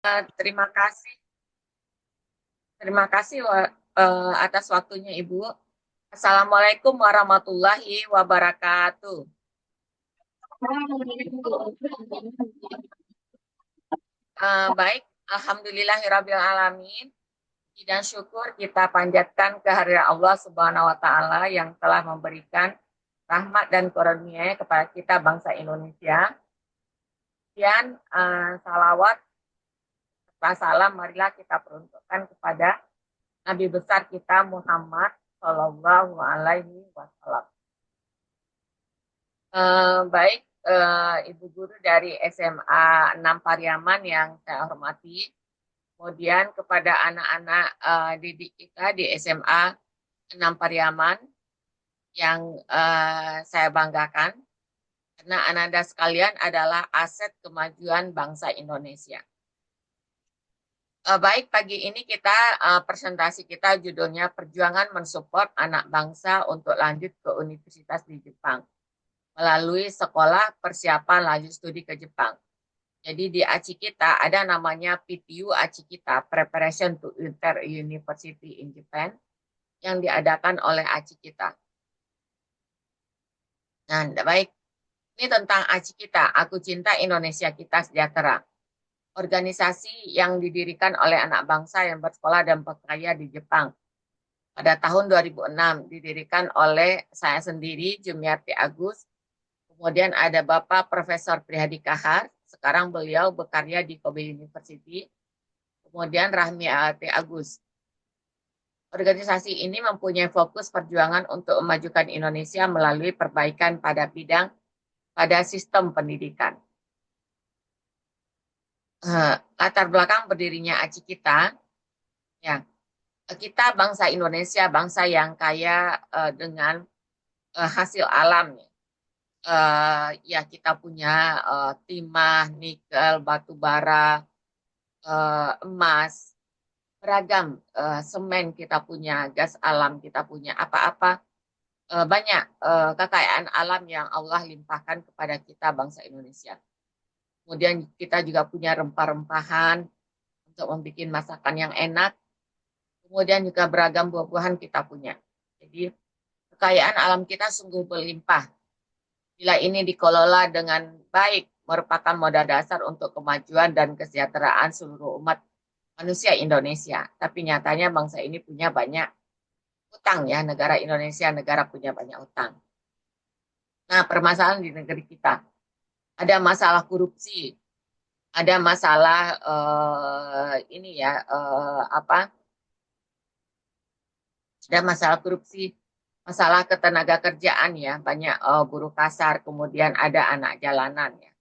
Terima kasih, terima kasih atas waktunya Ibu. Assalamualaikum warahmatullahi wabarakatuh. Baik, Alhamdulillahirrabbilalamin. Puji dan syukur kita panjatkan kehadirat Allah Subhanahu wa Ta'ala yang telah memberikan rahmat dan karunia kepada kita bangsa Indonesia. Kemudian salawat serta salam marilah kita peruntukkan kepada Nabi besar kita Muhammad Shallallahu Alaihi Wasallam. Baik, Ibu Guru dari SMA 6 Pariaman yang saya hormati, kemudian kepada anak-anak didik kita di SMA 6 Pariaman yang saya banggakan, karena Anda sekalian adalah aset kemajuan bangsa Indonesia. Baik, pagi ini kita presentasi kita judulnya Perjuangan Mensupport Anak Bangsa untuk Lanjut ke Universitas di Jepang melalui Sekolah Persiapan Lanjut Studi ke Jepang. Jadi di ACI kita ada namanya PTU ACI kita, Preparation to Enter University in Japan, yang diadakan oleh ACI kita. Nah, baik. Ini tentang ACI kita, Aku Cinta Indonesia Kita Sejahtera. Organisasi yang didirikan oleh anak bangsa yang bersekolah dan bekerja di Jepang. Pada tahun 2006 didirikan oleh saya sendiri, Jumiarti Agus. Kemudian ada Bapak Profesor Prihadi Kahar, sekarang beliau bekerja di Kobe University. Kemudian Rahmi A.T. Agus. Organisasi ini mempunyai fokus perjuangan untuk memajukan Indonesia melalui perbaikan pada sistem pendidikan. Latar belakang berdirinya ACI kita, ya, kita bangsa Indonesia, bangsa yang kaya dengan hasil alam. Ya, kita punya timah, nikel, batu bara, emas, beragam, semen kita punya, gas alam kita punya, apa-apa, banyak kekayaan alam yang Allah limpahkan kepada kita bangsa Indonesia. Kemudian kita juga punya rempah-rempahan untuk membuat masakan yang enak. Kemudian juga beragam buah-buahan kita punya. Jadi kekayaan alam kita sungguh berlimpah. Bila ini dikelola dengan baik, merupakan modal dasar untuk kemajuan dan kesejahteraan seluruh umat manusia Indonesia. Tapi nyatanya bangsa ini punya banyak utang ya, negara Indonesia negara punya banyak utang. Nah, permasalahan di negeri kita ada masalah korupsi, ada masalah ini ya ada masalah korupsi, masalah ketenaga kerjaan ya, banyak buruh kasar, kemudian ada anak jalanan ya.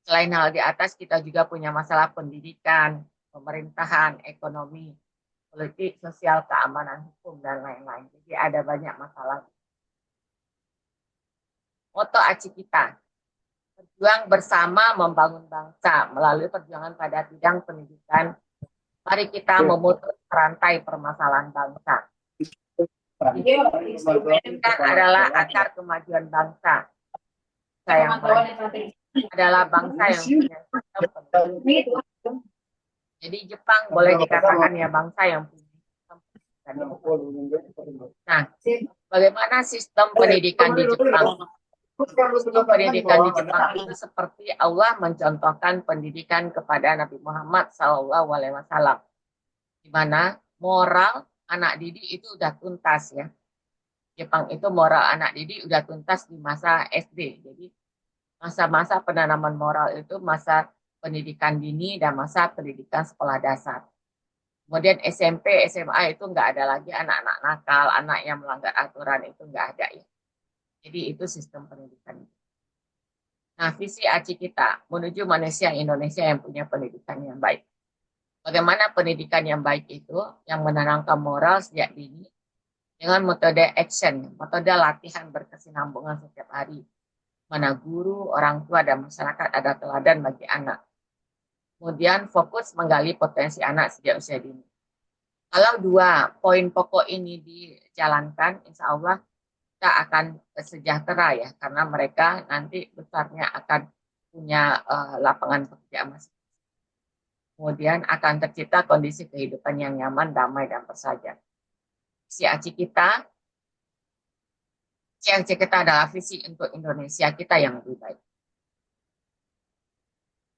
Selain hal di atas, kita juga punya masalah pendidikan, pemerintahan, ekonomi, politik, sosial, keamanan, hukum, dan lain-lain. Jadi ada banyak masalah. Moto ACI kita, berjuang bersama membangun bangsa melalui perjuangan pada bidang pendidikan. Mari kita memutus rantai permasalahan bangsa. Pendidikan adalah akar kemajuan bangsa. Saya adalah bangsa yang punya sistem pendidikan. Jadi Jepang boleh dikatakan ya bangsa yang punya sistem pendidikan. Nah, bagaimana sistem pendidikan di Jepang? Sistem pendidikan di Jepang itu seperti Allah mencontohkan pendidikan kepada Nabi Muhammad SAW, di mana moral anak didik itu udah tuntas ya. Jepang itu moral anak didik udah tuntas di masa SD. Jadi masa-masa penanaman moral itu masa pendidikan dini dan masa pendidikan sekolah dasar. Kemudian SMP, SMA itu nggak ada lagi anak-anak nakal, anak yang melanggar aturan itu nggak ada ya. Jadi itu sistem pendidikan. Nah, visi ACI kita menuju manusia Indonesia yang punya pendidikan yang baik. Bagaimana pendidikan yang baik itu yang menanamkan moral sejak dini dengan metode action, metode latihan berkesinambungan setiap hari. Mana guru, orang tua, dan masyarakat ada teladan bagi anak. Kemudian fokus menggali potensi anak sejak usia dini. Kalau dua poin pokok ini dijalankan, insya Allah kita akan sejahtera ya, karena mereka nanti besarnya akan punya lapangan pekerjaan masing. kemudian akan tercipta kondisi kehidupan yang nyaman, damai, dan bersahaja. Visi kita adalah visi untuk Indonesia kita yang lebih baik.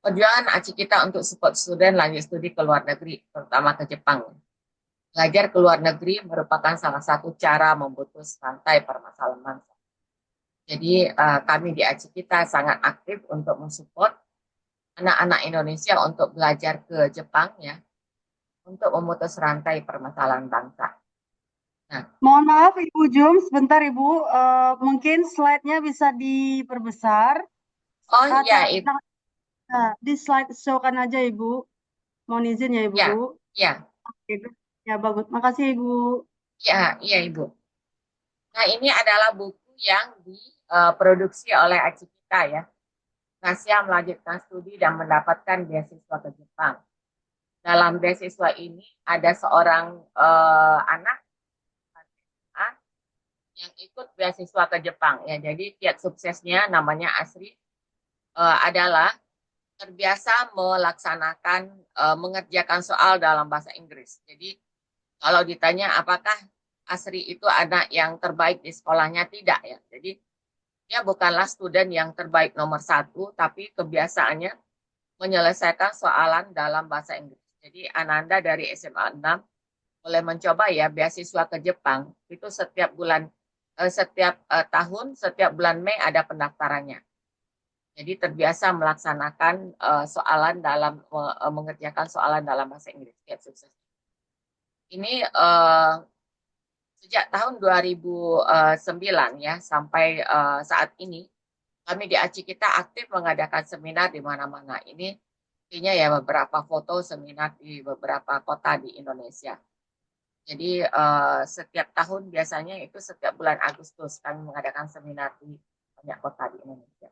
Perjuangan ACI kita untuk support student lanjut studi ke luar negeri, terutama ke Jepang. Belajar ke luar negeri merupakan salah satu cara memutus rantai permasalahan bangsa. Jadi kami di ACI kita sangat aktif untuk mensupport anak-anak Indonesia untuk belajar ke Jepang ya, untuk memutus rantai permasalahan bangsa. Nah, Mohon maaf Ibu Jum, sebentar Ibu, mungkin slide-nya bisa diperbesar oh atau iya, Ibu. Di slide show kan aja Ibu. Mohon izin ya Ibu. Ya, ya, Oke, ya bagus. Makasih Ibu. ya, iya Ibu. Nah, ini adalah buku yang diproduksi oleh ACI kita ya. Nasya melanjutkan studi dan mendapatkan beasiswa ke Jepang. Dalam beasiswa ini ada seorang anak yang ikut beasiswa ke Jepang ya. Jadi kiat suksesnya namanya Asri adalah terbiasa melaksanakan mengerjakan soal dalam bahasa Inggris. Jadi kalau ditanya apakah Asri itu anak yang terbaik di sekolahnya, tidak ya. Jadi dia bukanlah student yang terbaik nomor 1, tapi kebiasaannya menyelesaikan soalan dalam bahasa Inggris. Jadi Ananda dari SMA 6 boleh mencoba ya beasiswa ke Jepang. Itu setiap tahun, setiap bulan Mei ada pendaftarannya. Jadi terbiasa melaksanakan mengerjakan soalan dalam bahasa Inggris. Ya, sukses. Ini sejak tahun 2009 ya sampai saat ini kami di ACI kita aktif mengadakan seminar di mana-mana. Ini artinya ya beberapa foto seminar di beberapa kota di Indonesia. Jadi setiap tahun biasanya itu setiap bulan Agustus kami mengadakan seminar di banyak kota di Indonesia.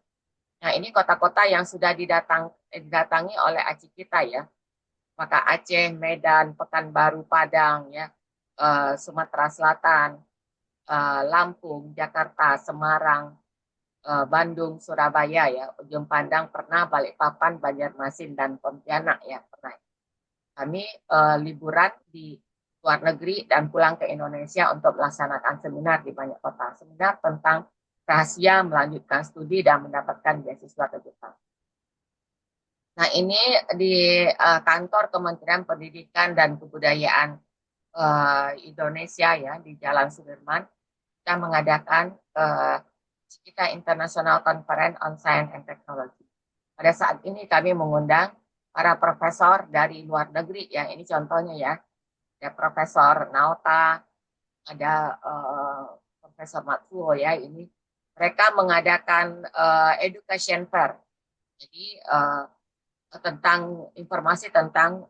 Nah, ini kota-kota yang sudah didatangi oleh ACI kita ya. Maka Aceh, Medan, Pekanbaru, Padang ya, Sumatera Selatan, Lampung, Jakarta, Semarang, Bandung, Surabaya ya, Ujung Pandang pernah, Balikpapan, Banjarmasin dan Pontianak ya pernah. Kami liburan di luar negeri dan pulang ke Indonesia untuk melaksanakan seminar di banyak kota. Seminar tentang rahasia melanjutkan studi dan mendapatkan beasiswa ke Jepang. Nah, ini di kantor Kementerian Pendidikan dan Kebudayaan Indonesia ya di Jalan Sudirman, kita mengadakan kita International Conference on Science and Technology. Pada saat ini kami mengundang para profesor dari luar negeri ya, ini contohnya ya, ada Profesor Naota, ada Profesor Matsuo ya, ini mereka mengadakan education fair. Jadi tentang informasi tentang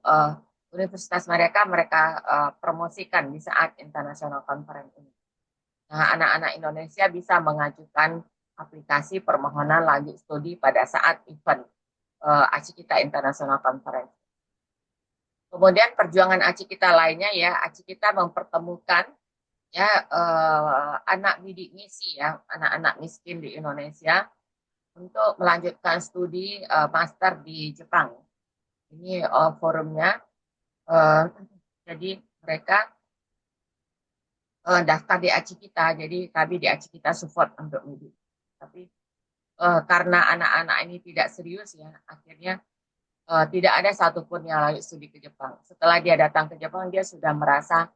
universitas mereka promosikan di saat International Conference ini. Nah, anak-anak Indonesia bisa mengajukan aplikasi permohonan lanjut studi pada saat event ACI kita International Conference. Kemudian perjuangan ACI kita lainnya ya, ACI kita mempertemukan ya anak bidik misi ya, anak-anak miskin di Indonesia untuk melanjutkan studi master di Jepang. Ini forumnya. Jadi mereka daftar di ACI kita, jadi kami di ACI kita support untuk mudik. Tapi karena anak-anak ini tidak serius ya, akhirnya tidak ada satupun yang lanjut studi ke Jepang. Setelah dia datang ke Jepang, dia sudah merasa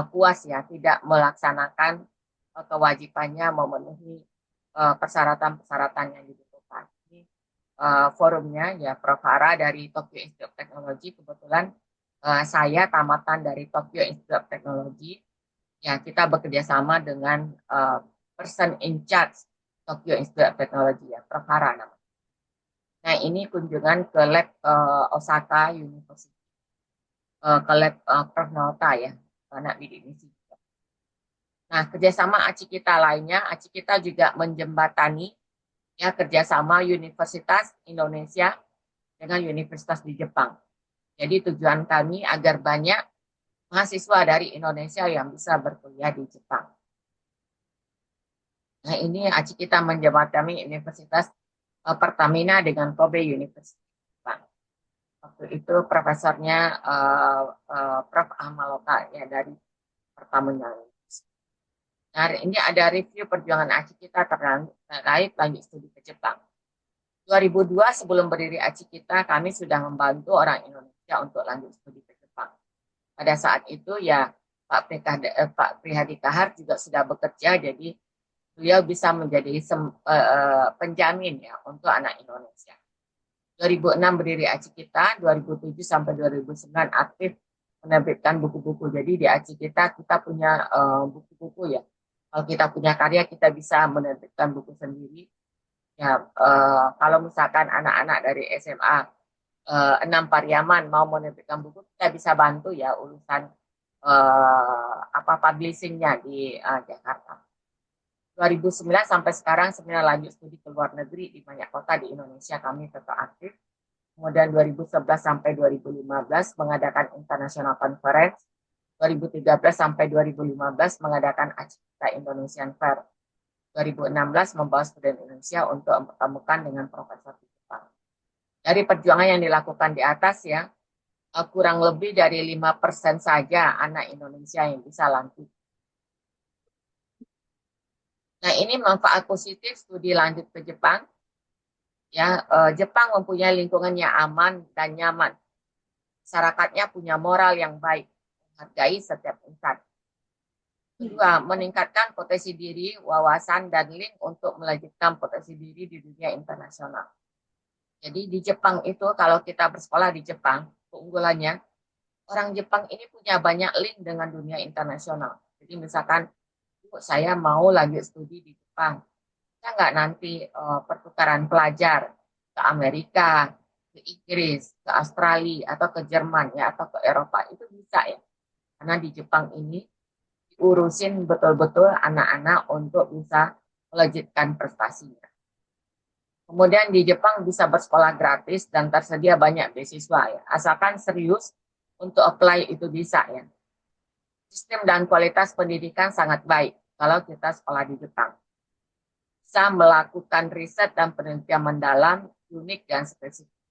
puas ya, tidak melaksanakan kewajibannya memenuhi persyaratan-persyaratan yang dibutuhkan. Ini forumnya ya Prof. Hara dari Tokyo Institute of Technology, kebetulan saya tamatan dari Tokyo Institute of Technology. Ya, kita bekerja sama dengan person in charge Tokyo Institute of Technology ya, Prof. Hara namanya. Nah, ini kunjungan ke lab Osaka University, ke lab Prof. Naota ya, anak bidik misi. Nah, kerjasama ACI kita lainnya, ACI kita juga menjembatani ya kerjasama Universitas Indonesia dengan Universitas di Jepang. Jadi tujuan kami agar banyak mahasiswa dari Indonesia yang bisa berkuliah di Jepang. Nah, ini ACI kita menjembatani Universitas Pertamina dengan Kobe University Jepang. Waktu itu profesornya Prof. Ahmaloka ya dari Pertamina. Nah, ini ada review perjuangan ACI kita terkait lanjut studi ke Jepang. 2002 sebelum berdiri ACI kita, kami sudah membantu orang Indonesia untuk lanjut studi ke Jepang. Pada saat itu ya Pak Prihadi Kahar juga sudah bekerja, jadi beliau bisa menjadi penjamin ya untuk anak Indonesia. 2006 berdiri ACI kita, 2007 sampai 2009 aktif menerbitkan buku-buku. Jadi di ACI kita punya buku-buku ya. Kalau kita punya karya, kita bisa menerbitkan buku sendiri. Ya, kalau misalkan anak-anak dari SMA 6 Pariaman mau menerbitkan buku, kita bisa bantu ya urusan publishingnya di Jakarta. 2009 sampai sekarang sebenarnya lanjut studi ke luar negeri di banyak kota di Indonesia kami tetap aktif. Kemudian 2011 sampai 2015 mengadakan International Conference. 2013 sampai 2015 mengadakan Acita Indonesian Fair. 2016 membawa student Indonesia untuk mempertemukan dengan profesor di Jepang. Dari perjuangan yang dilakukan di atas ya, kurang lebih dari 5% saja anak Indonesia yang bisa lanjut. Nah, ini manfaat positif studi lanjut ke Jepang. Ya, Jepang mempunyai lingkungan yang aman dan nyaman. Masyarakatnya punya moral yang baik, menghargai setiap insan. Kedua, meningkatkan potensi diri, wawasan, dan link untuk melanjutkan potensi diri di dunia internasional. Jadi di Jepang itu, kalau kita bersekolah di Jepang, keunggulannya, orang Jepang ini punya banyak link dengan dunia internasional. Jadi misalkan, saya mau lanjut studi di Jepang, saya nggak nanti pertukaran pelajar ke Amerika, ke Inggris, ke Australia, atau ke Jerman, ya, atau ke Eropa, itu bisa ya. Karena di Jepang ini diurusin betul-betul anak-anak untuk bisa melanjutkan prestasinya. Kemudian di Jepang bisa bersekolah gratis dan tersedia banyak beasiswa ya. Asalkan serius untuk apply itu bisa ya. Sistem dan kualitas pendidikan sangat baik kalau kita sekolah di Jepang. Bisa melakukan riset dan penelitian mendalam, unik dan spesifik.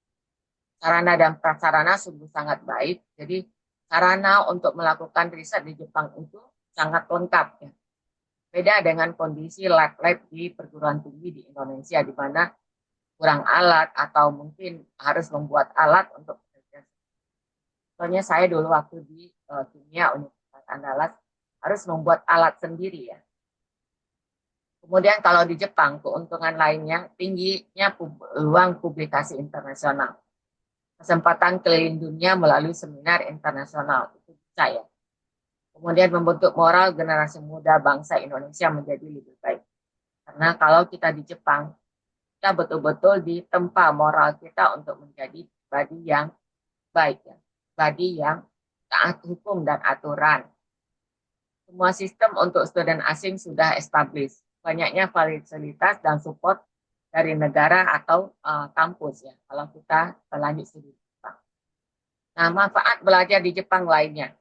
Sarana dan prasarana sungguh sangat baik. Jadi sarana untuk melakukan riset di Jepang itu sangat lengkap ya. Beda dengan kondisi lab-lab di perguruan tinggi di Indonesia di mana kurang alat atau mungkin harus membuat alat untuk penelitian. Soalnya saya dulu waktu di kimia Universitas Andalas harus membuat alat sendiri ya. Kemudian kalau di Jepang keuntungan lainnya tingginya peluang publikasi internasional. Kesempatan keliling dunia melalui seminar internasional itu bisa ya. Kemudian membentuk moral generasi muda bangsa Indonesia menjadi lebih baik. Karena kalau kita di Jepang, kita betul-betul ditempa moral kita untuk menjadi pribadi yang baik, ya. Pribadi yang taat hukum dan aturan. Semua sistem untuk student asing sudah established. Banyaknya fasilitas dan support dari negara atau kampus ya. Kalau kita lanjut studi di Jepang. Nah, manfaat belajar di Jepang lainnya.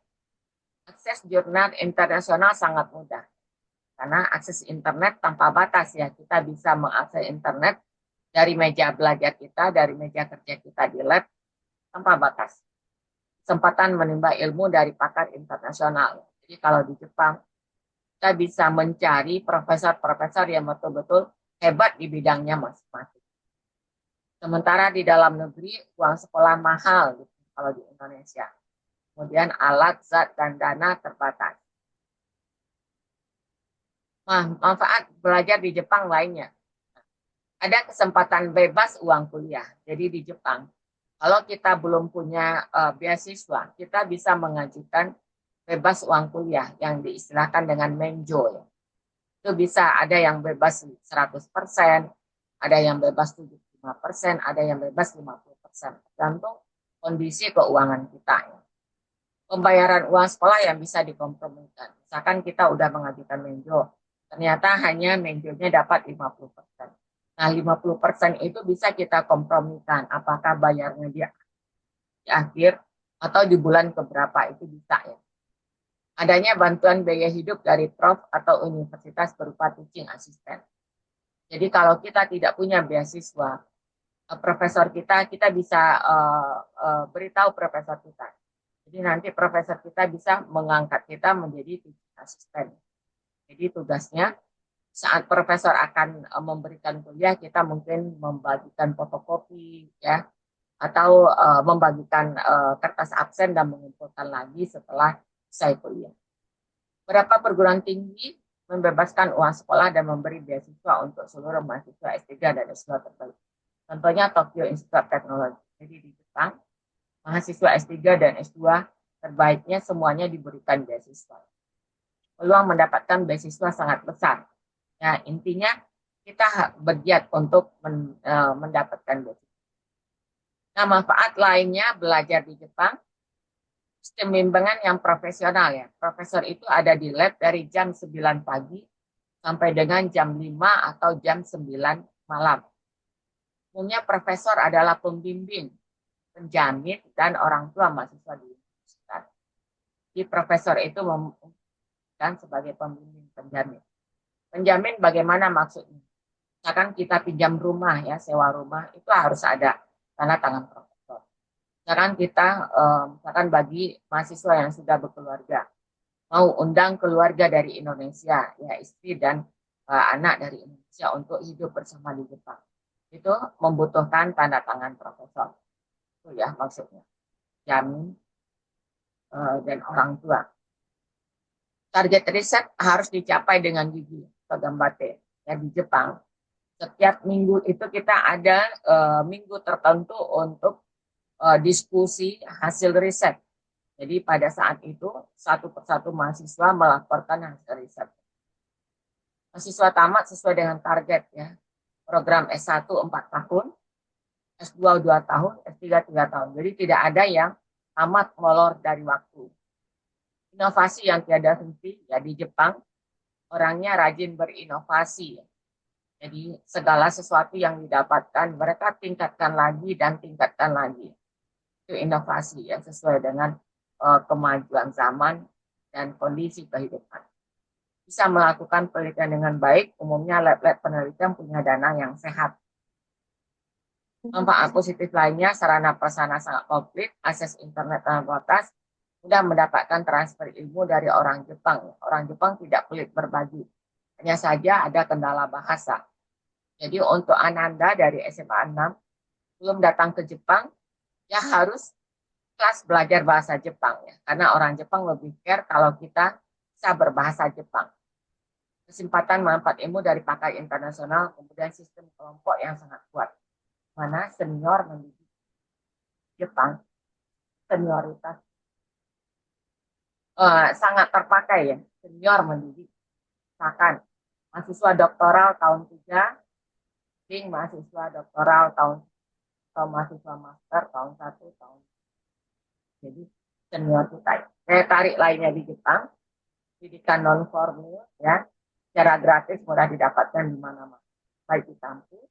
Akses jurnal internasional sangat mudah. Karena akses internet tanpa batas ya. Kita bisa mengakses internet dari meja belajar kita, dari meja kerja kita di lab, tanpa batas. Kesempatan menimba ilmu dari pakar internasional. Jadi kalau di Jepang, kita bisa mencari profesor-profesor yang betul-betul hebat di bidangnya masing-masing. Sementara di dalam negeri, uang sekolah mahal gitu, kalau di Indonesia. Kemudian alat, zat, dan dana terbatas. Nah, manfaat belajar di Jepang lainnya. Ada kesempatan bebas uang kuliah. Jadi di Jepang, kalau kita belum punya beasiswa, kita bisa mengajukan bebas uang kuliah yang diistilahkan dengan menjo. Ya. Itu bisa ada yang bebas 100%, ada yang bebas 75%, ada yang bebas 50%. Tergantung kondisi keuangan kita. Ya. Pembayaran uang sekolah yang bisa dikompromikan. Misalkan kita udah mengajukan menjo, ternyata hanya menjonya dapat 50%. Nah, 50% itu bisa kita kompromikan. Apakah bayarnya di akhir atau di bulan keberapa, itu bisa ya. Adanya bantuan biaya hidup dari prof atau universitas berupa teaching assistant. Jadi kalau kita tidak punya beasiswa, profesor kita bisa beritahu profesor kita. Jadi nanti profesor kita bisa mengangkat kita menjadi teaching assistant. Jadi tugasnya saat profesor akan memberikan kuliah, kita mungkin membagikan fotokopi, ya, atau membagikan kertas absen dan mengumpulkan lagi setelah selesai kuliah. Beberapa perguruan tinggi membebaskan uang sekolah dan memberi beasiswa untuk seluruh mahasiswa S3 dan S2 terbaik. Contohnya Tokyo Institute of Technology. Jadi di Jepang, mahasiswa S3 dan S2 terbaiknya semuanya diberikan beasiswa. Peluang mendapatkan beasiswa sangat besar. Ya, intinya kita bergiat untuk mendapatkan beasiswa. Nah, manfaat lainnya belajar di Jepang, sistem bimbingan yang profesional ya. Profesor itu ada di lab dari jam 9 pagi sampai dengan jam 5 atau jam 9 malam. Umumnya profesor adalah pembimbing, penjamin, dan orang tua mahasiswa di universitas. Jadi profesor itu membutuhkan sebagai pembimbing, penjamin. Penjamin bagaimana maksudnya? Misalkan kita pinjam rumah ya, sewa rumah, itu harus ada tanda tangan profesor. Misalkan kita, misalkan bagi mahasiswa yang sudah berkeluarga, mau undang keluarga dari Indonesia, ya istri dan anak dari Indonesia untuk hidup bersama di Jepang. Itu membutuhkan tanda tangan profesor. Itu ya maksudnya. Jamin dan orang tua. Target riset harus dicapai dengan gigi atau gambate. Ya, di Jepang, setiap minggu itu kita ada minggu tertentu untuk diskusi hasil riset. Jadi pada saat itu satu persatu mahasiswa melaporkan hasil riset. Mahasiswa tamat sesuai dengan target ya. Program S1 4 tahun, S2 2 tahun, S3 3 tahun. Jadi tidak ada yang tamat molor dari waktu. Inovasi yang tiada henti ya, di Jepang orangnya rajin berinovasi. Jadi segala sesuatu yang didapatkan mereka tingkatkan lagi dan tingkatkan lagi. Itu inovasi ya, sesuai dengan kemajuan zaman dan kondisi kehidupan. Bisa melakukan penelitian dengan baik, umumnya lab-lab penelitian punya dana yang sehat. Manfaat positif lainnya, sarana prasarana sangat komplit, akses internet terbatas, mudah mendapatkan transfer ilmu dari orang Jepang. Orang Jepang tidak pelit berbagi. Hanya saja ada kendala bahasa. Jadi untuk Ananda dari SMA 6, belum datang ke Jepang, ya harus kelas belajar bahasa Jepang. Ya. Karena orang Jepang lebih care kalau kita bisa berbahasa Jepang. Kesempatan manfaat ilmu dari pakai internasional, kemudian sistem kelompok yang sangat kuat. Mana senior mendidik Jepang, senioritas sangat terpakai ya, senior mendidik. Misalkan mahasiswa doktoral tahun 3, mahasiswa doktoral tahun atau mahasiswa master tahun 1, tahun. Jadi senior kita. Saya tarik lainnya di Jepang, pendidikan non formal ya, secara gratis mudah didapatkan di mana-mana, baik di kampus.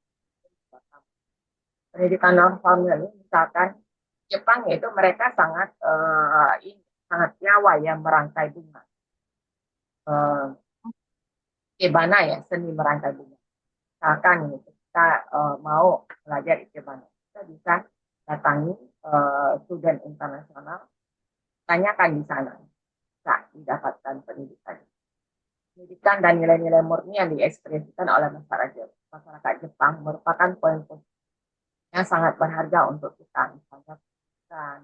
Pendidikan non formal ini misalkan Jepang itu mereka sangat sangat nyawa ya merangkai bunga. Ikebana ya, seni merangkai bunga. Misalkan kita mau belajar ikebana, kita bisa datangi student internasional, tanyakan di sana, bisa didapatkan pendidikan. Pendidikan dan nilai-nilai murni yang diekspresikan oleh masyarakat Jepang merupakan poin yang sangat berharga untuk kita, misalnya pendidikan,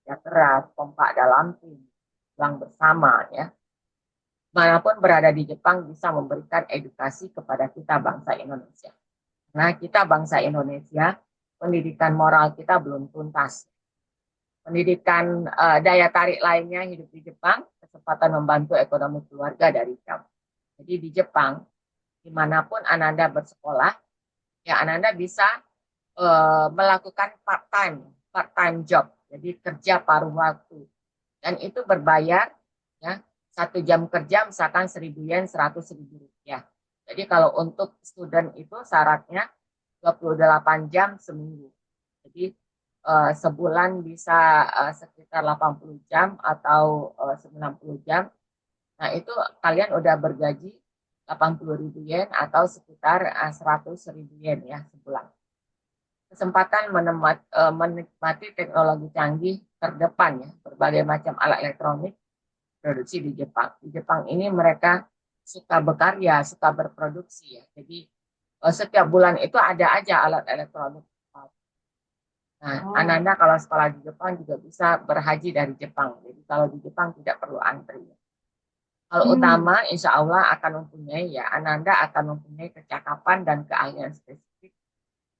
ya keras, kompak dalam tim, pulang bersama ya. Manapun berada di Jepang bisa memberikan edukasi kepada kita bangsa Indonesia. Nah, kita bangsa Indonesia, pendidikan moral kita belum tuntas. Pendidikan daya tarik lainnya hidup di Jepang, kesempatan membantu ekonomi keluarga dari jauh. Jadi di Jepang, dimanapun Ananda bersekolah, ya Ananda bisa melakukan part-time job, jadi kerja paruh waktu. Dan itu berbayar, ya, 1 jam kerja misalkan 1.000 yen, 100.000 rupiah. Jadi kalau untuk student itu syaratnya 28 jam seminggu. Jadi sebulan bisa sekitar 80 jam atau 90 jam. Nah itu kalian udah bergaji 80.000 yen atau sekitar 100.000 yen ya sebulan. kesempatan menikmati teknologi canggih terdepan ya, berbagai macam alat elektronik produksi di Jepang. Di Jepang ini mereka suka berkarya, suka berproduksi ya. Jadi setiap bulan itu ada aja alat elektronik. Nah, Ananda kalau sekolah di Jepang juga bisa berhaji dari Jepang. Jadi kalau di Jepang tidak perlu antri. Hal utama insya Allah akan mempunyai ya, Ananda akan mempunyai kecakapan dan keahlian spesifik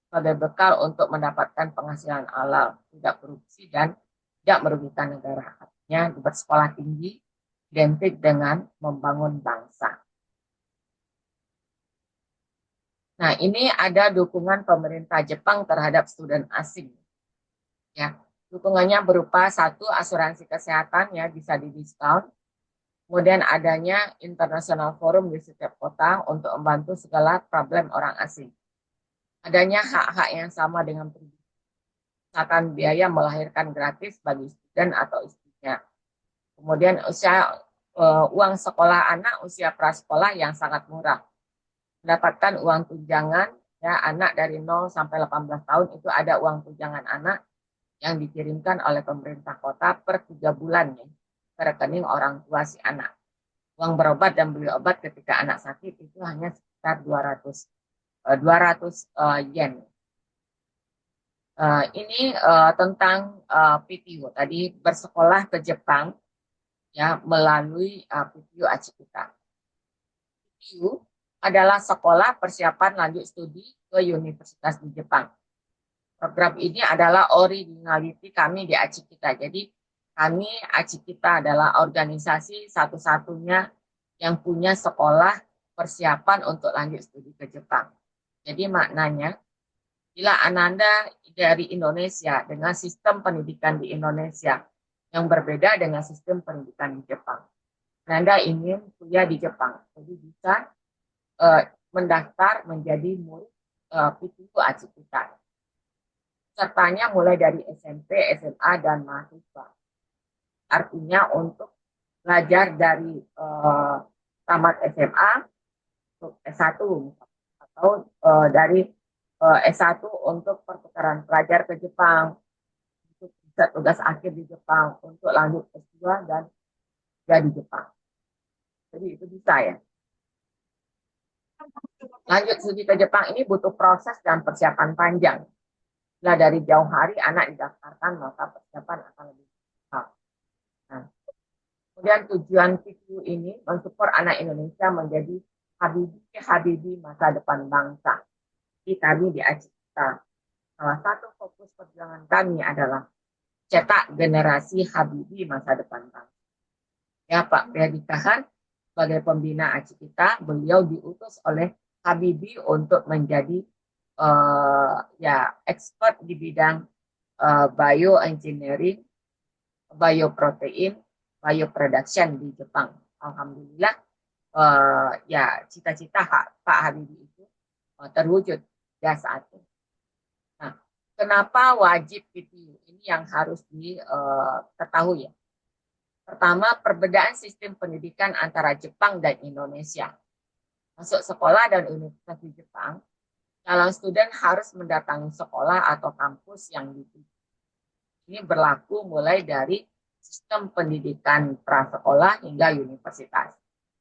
sebagai bekal untuk mendapatkan penghasilan halal, tidak korupsi dan tidak merugikan negara. Artinya bersekolah tinggi identik dengan membangun bangsa. Nah, ini ada dukungan pemerintah Jepang terhadap studen asing. Ya, dukungannya berupa satu asuransi kesehatan ya bisa didiskon. Kemudian adanya international forum di setiap kota untuk membantu segala problem orang asing. Adanya hak-hak yang sama dengan pendidikan. Misalkan biaya melahirkan gratis bagi student atau istrinya. Kemudian uang sekolah anak usia prasekolah yang sangat murah. Mendapatkan uang tunjangan ya anak dari 0 sampai 18 tahun itu ada uang tunjangan anak yang dikirimkan oleh pemerintah kota per 3 bulan ya, ke rekening orang tua si anak. Uang berobat dan beli obat ketika anak sakit itu hanya sekitar 200 yen. Ini tentang PTU tadi bersekolah ke Jepang ya melalui PTU Acikita. PTU adalah sekolah persiapan lanjut studi ke universitas di Jepang. Program ini adalah originality kami di Acikita. Jadi kami Acikita adalah organisasi satu-satunya yang punya sekolah persiapan untuk lanjut studi ke Jepang. Jadi maknanya bila Ananda dari Indonesia dengan sistem pendidikan di Indonesia yang berbeda dengan sistem pendidikan di Jepang. Ananda ingin kuliah di Jepang, jadi bisa mendaftar menjadi murid PTU Acikita. Sertanya mulai dari SMP, SMA, dan mahasiswa. Artinya untuk belajar dari tamat SMA untuk S1 atau dari S1 untuk pertukaran pelajar ke Jepang, untuk bisa tugas akhir di Jepang, untuk lanjut S2 dan jadi Jepang. Jadi itu bisa ya. Lanjut studi ke Jepang ini butuh proses dan persiapan panjang. Nah, dari jauh hari anak didaftarkan, maka persiapan akan lebih cepat. Nah, kemudian tujuan PTU ini mensupport anak Indonesia menjadi Habibi masa depan bangsa. Di kami di Acikita, salah satu fokus perjuangan kami adalah cetak generasi Habibi masa depan bangsa. Ya, Pak Ferdi Kahan sebagai pembina Acikita, beliau diutus oleh Habibi untuk menjadi ya expert di bidang bioengineering, bioprotein, bioproduction di Jepang. Alhamdulillah ya cita-cita Pak Habibie itu terwujud ya saat ini. Nah, kenapa wajib PTU? Ini yang harus diketahui ya. Pertama, perbedaan sistem pendidikan antara Jepang dan Indonesia. Masuk sekolah dan universitas di Jepang, calon student harus mendatangi sekolah atau kampus yang dituju. Ini berlaku mulai dari sistem pendidikan prasekolah hingga universitas.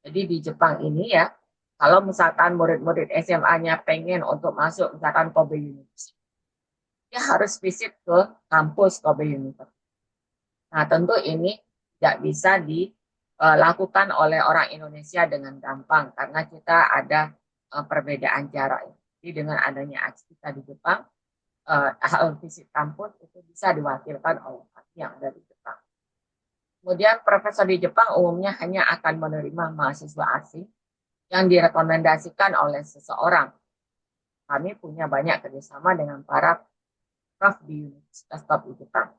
Jadi di Jepang ini ya, kalau misalkan murid-murid SMA-nya pengen untuk masuk misalkan Kobe University, dia harus visit ke kampus Kobe University. Nah, tentu ini tidak bisa dilakukan oleh orang Indonesia dengan gampang karena kita ada perbedaan jarak. Jadi dengan adanya Acikita di Jepang, hal visit kampus itu bisa diwakilkan oleh yang ada di Jepang. Kemudian profesor di Jepang umumnya hanya akan menerima mahasiswa asing yang direkomendasikan oleh seseorang. Kami punya banyak kerjasama dengan para prof di Universitas Top di Jepang.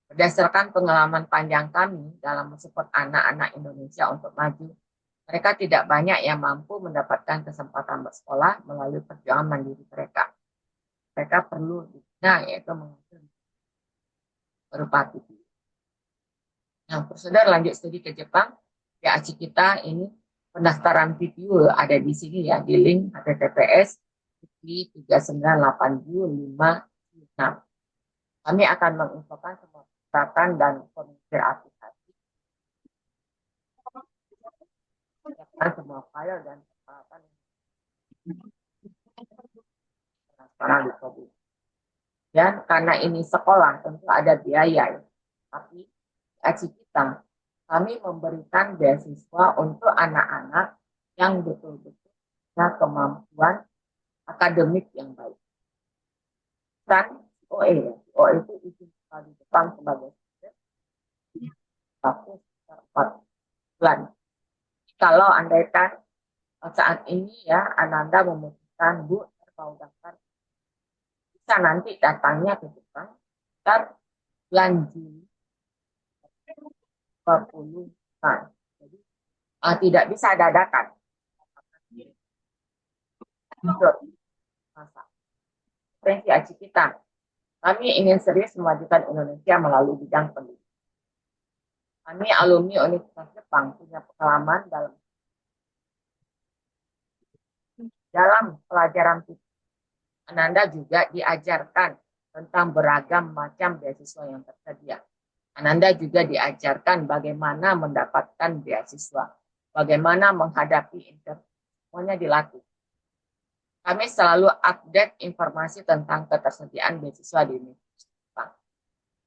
Berdasarkan pengalaman panjang kami dalam mensupport anak-anak Indonesia untuk maju, mereka tidak banyak yang mampu mendapatkan kesempatan bersekolah melalui perjuangan mandiri mereka. Mereka perlu dibina, yaitu mengajar berupa PTU. Nah, prosedur lanjut studi ke Jepang di Acikita ini pendaftaran PTU ada di sini ya, di link https 39875 Nah, kami akan menginfokan semua persyaratan dan formulir aplikasi, siapkan semua file dan persyaratan transparan di Kobi. Dan karena ini sekolah tentu ada biaya, ya. Tapi aksi kita, kami memberikan beasiswa untuk anak-anak yang betul-betul punya kemampuan akademik yang baik. Dan OE, OE itu izin tinggal di Jepang sebagai student, tapi 4 bulan. Kalau andaikan saat ini ya Ananda memutuskan, Bu, saya mau daftar, bisa nanti datangnya ke Jepang sekitar bulan Juli 20. Nah, jadi tidak bisa dadakan untuk masa. Potensi aci kita, kami ingin serius memajukan Indonesia melalui bidang pendidikan. Kami alumni Universitas Jepang punya pengalaman dalam pelajaran Ananda juga diajarkan tentang beragam macam beasiswa yang tersedia. Ananda juga diajarkan bagaimana mendapatkan beasiswa, bagaimana menghadapi interview, semuanya dilatih. Kami selalu update informasi tentang ketersediaan beasiswa di Universitas Jepang.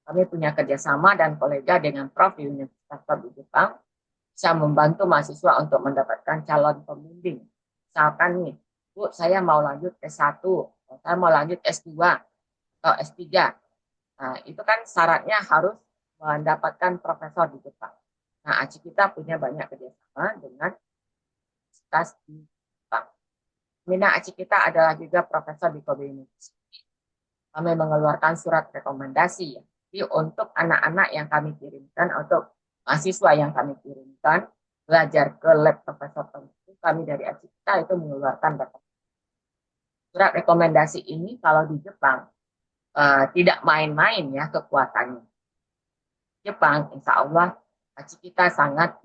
Kami punya kerjasama dan kolega dengan Prof di Universitas di Jepang, bisa membantu mahasiswa untuk mendapatkan calon pembimbing. Misalkan nih, Bu, saya mau lanjut S1, saya mau lanjut S2 atau S3. Nah, itu kan syaratnya harus mendapatkan profesor di Jepang. Nah, ACI kita punya banyak kerjasama dengan universitas di Jepang. Mina ACI kita adalah juga profesor di Kobe University. Kami mengeluarkan surat rekomendasi ya. Jadi untuk anak-anak yang kami kirimkan, untuk mahasiswa yang kami kirimkan, belajar ke lab profesor tertentu, kami dari ACI kita itu mengeluarkan surat rekomendasi ini kalau di Jepang tidak main-main ya kekuatannya. Jepang, insya Allah ACI kita sangat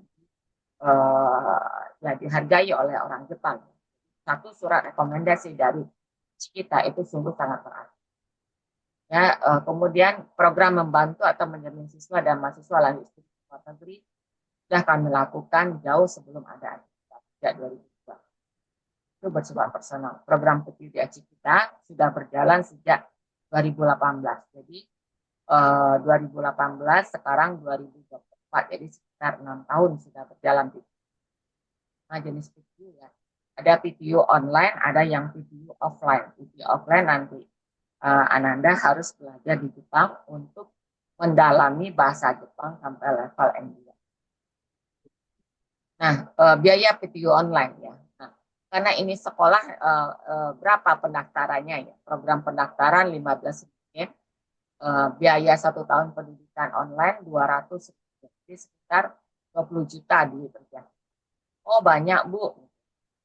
ya dihargai oleh orang Jepang. Satu surat rekomendasi dari kita itu sungguh sangat berarti. Ya, kemudian program membantu atau menjamin siswa dan mahasiswa lanjut studi luar negeri sudah kami lakukan jauh sebelum ada sejak 2002. Itu bersifat personal. Program PTU di ACI kita sudah berjalan sejak 2018. Jadi 2018 sekarang 2024, jadi sekitar 6 tahun sudah berjalan. Nah, jenis PTU ya. Ada PTU online, ada yang PTU offline. PTU offline nanti Ananda harus belajar di Jepang untuk mendalami bahasa Jepang sampai level N2. Nah, biaya PTU online ya. Nah, karena ini sekolah berapa pendaftarannya ya? Program pendaftaran 15.000 yen, biaya 1 tahun pendidikan online 200, jadi sekitar 20 juta duit rupiah. Oh banyak Bu,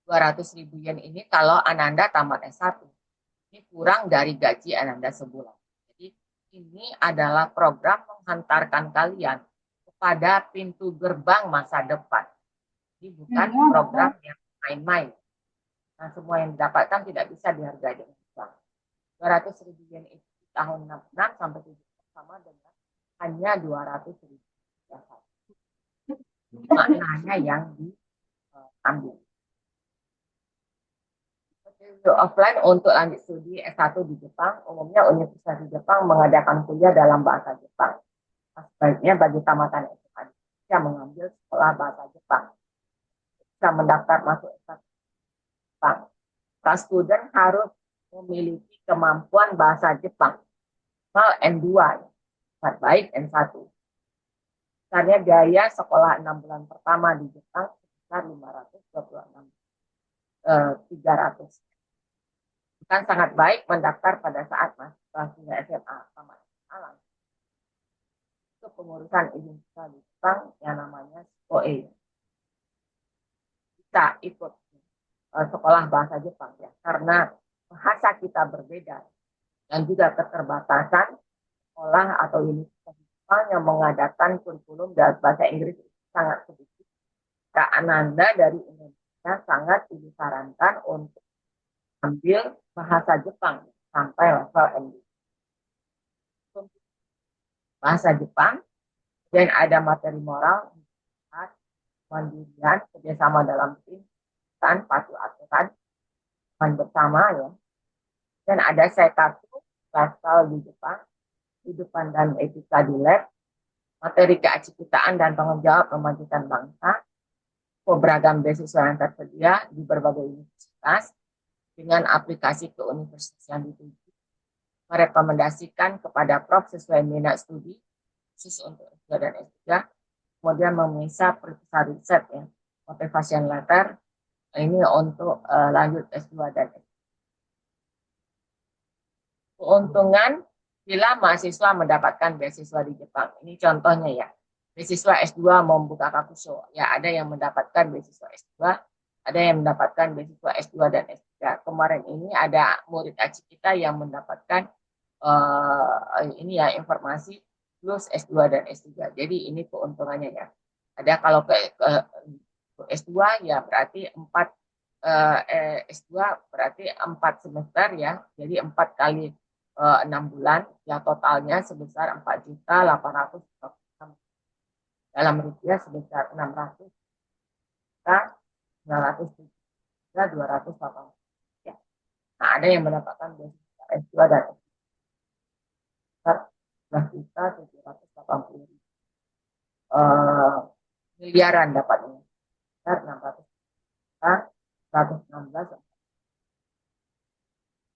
200.000 yen ini kalau Ananda tamat S1. Ini kurang dari gaji Ananda sebulan. Jadi ini adalah program menghantarkan kalian kepada pintu gerbang masa depan. Ini bukan program yang main-main. Nah, semua yang didapatkan tidak bisa dihargai dengan uang. 200.000 yen itu di tahun 66 sampai 70 sama dengan hanya 200.000. Maknanya yang diambil. Offline untuk lanjut studi S1 di Jepang, umumnya universitas di Jepang mengadakan kuliah dalam bahasa Jepang. Sebaiknya bagi tamatan SMA bisa mengambil sekolah bahasa Jepang, bisa mendaftar masuk S1 Jepang. Para student harus memiliki kemampuan bahasa Jepang, minimal N2, baik N1. Misalnya biaya sekolah 6 bulan pertama di Jepang sekitar 526 300. Kan sangat baik mendaftar pada saat masih SMA sama alam. Itu pengurusan izin tinggal di Jepang yang namanya OE. Kita ikut sekolah bahasa Jepang ya, karena bahasa kita berbeda dan juga keterbatasan sekolah atau universitas Jepang yang mengadakan kurikulum dan bahasa Inggris sangat sedikit. Kak Ananda dari Indonesia sangat disarankan untuk ambil bahasa Jepang sampai level N2. bahasa Jepang, dan ada materi moral, mandirian, kerjasama dalam tim, dan patuh aturan, bersama ya. Dan ada C1, lifestyle di Jepang, kehidupan dan etika di lab, materi keaciptaan dan tanggung jawab memajukan bangsa, beragam beasiswa yang tersedia di berbagai universitas, dengan aplikasi ke universitas yang dituju, merekomendasikan kepada prof sesuai minat studi, khusus untuk S2 dan S3, kemudian memeriksa proposal riset ya, motivation letter, ini untuk lanjut S2 dan S3. Keuntungan bila mahasiswa mendapatkan beasiswa di Jepang. Ini contohnya ya. Beasiswa S2 membuka kakuso. Ya, ada yang mendapatkan beasiswa S2, ada yang mendapatkan beasiswa S2 dan S3. Kemarin ini ada murid ACI kita yang mendapatkan ini ya informasi plus S2 dan S3. Jadi ini keuntungannya ya. Ada kalau ke S2 ya berarti 4 S2 berarti 4 semester ya. Jadi 4 kali 6 bulan ya, totalnya sebesar 4.800.000 dalam rupiah sebesar 600 juta 900.280 ya. Nah, ada yang mendapatkan beasiswa S2 dan sebesar 11.780.000 miliaran dapatnya sebesar 600 juta 116.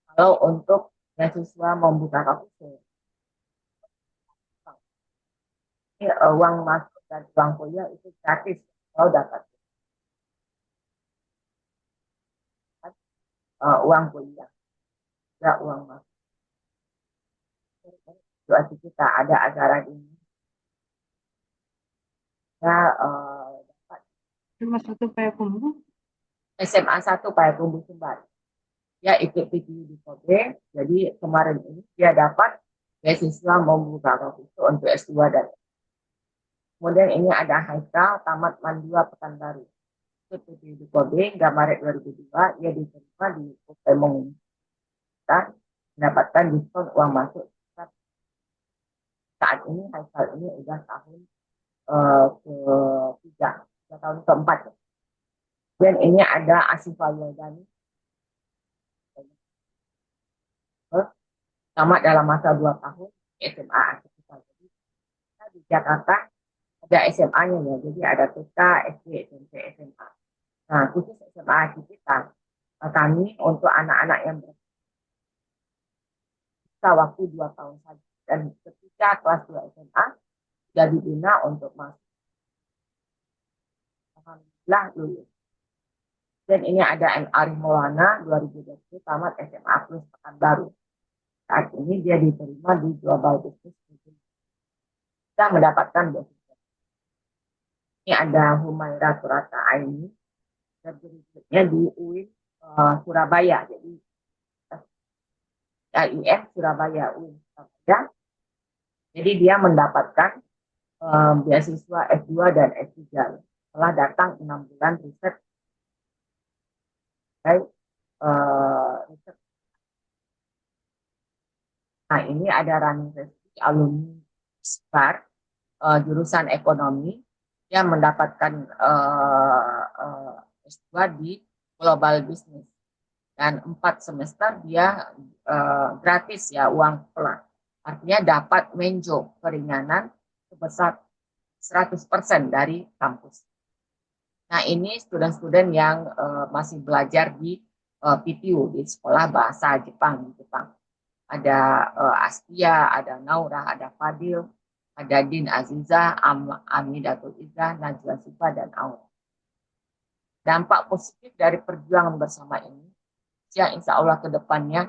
Kalau untuk beasiswa membuka kampus ini uang masuk dan uang kuliah itu gratis kalau dapat uang kuliah, ya uang masuk. Situasi kita ada acara ini ya dapat SMA 1 Payakumbuh Sumbar. Ya ikut PTU di Kobe, jadi kemarin ini dia dapat beasiswa membuka kampus untuk S2 dan kemudian ini ada Haikal tamat Mandua Pekanbaru. PTU di Kobe, hingga Maret 2002, ia diterima di Pokemon dan mendapatkan diskon uang masuk. Saat ini Haikal ini sudah tahun ketiga, tahun keempat. Dan ini ada Asifah Yodani, tamat dalam masa 2 tahun SMA Asifah. Jadi di Jakarta ada SMA-nya ya, jadi ada TK, SD, SMP, SMA. Nah, khusus SMA kita, kami untuk anak-anak yang berusia waktu 2 tahun saja. Dan ketika kelas 2 SMA, sudah dibina untuk masuk. Alhamdulillah lulus. Dan ini ada M. Arif Maulana 2020 tamat SMA Plus Pekanbaru. Saat ini dia diterima di Global Business. Kita mendapatkan beasiswa. Ini ada Humaira Surata Aini dan berikutnya di UIN Surabaya. Jadi IIM Surabaya, UIN Surabaya. Jadi dia mendapatkan beasiswa S2 dan S3 setelah datang 6 bulan riset. Riset. Nah, ini ada running resipi alumni SPAR jurusan ekonomi yang mendapatkan S2 di Global Business dan 4 semester dia gratis ya, uang pelan. Artinya dapat menjo keringanan sebesar 100% dari kampus. Nah, ini student-student yang masih belajar di PTU, di Sekolah Bahasa Jepang di Jepang. Ada Astia, ada Naura, ada Fadil, ada Din Aziza, Amidatul Izzah, Najwa Sifa, dan Aura. Dampak positif dari perjuangan bersama ini, yang insya Allah ke depannya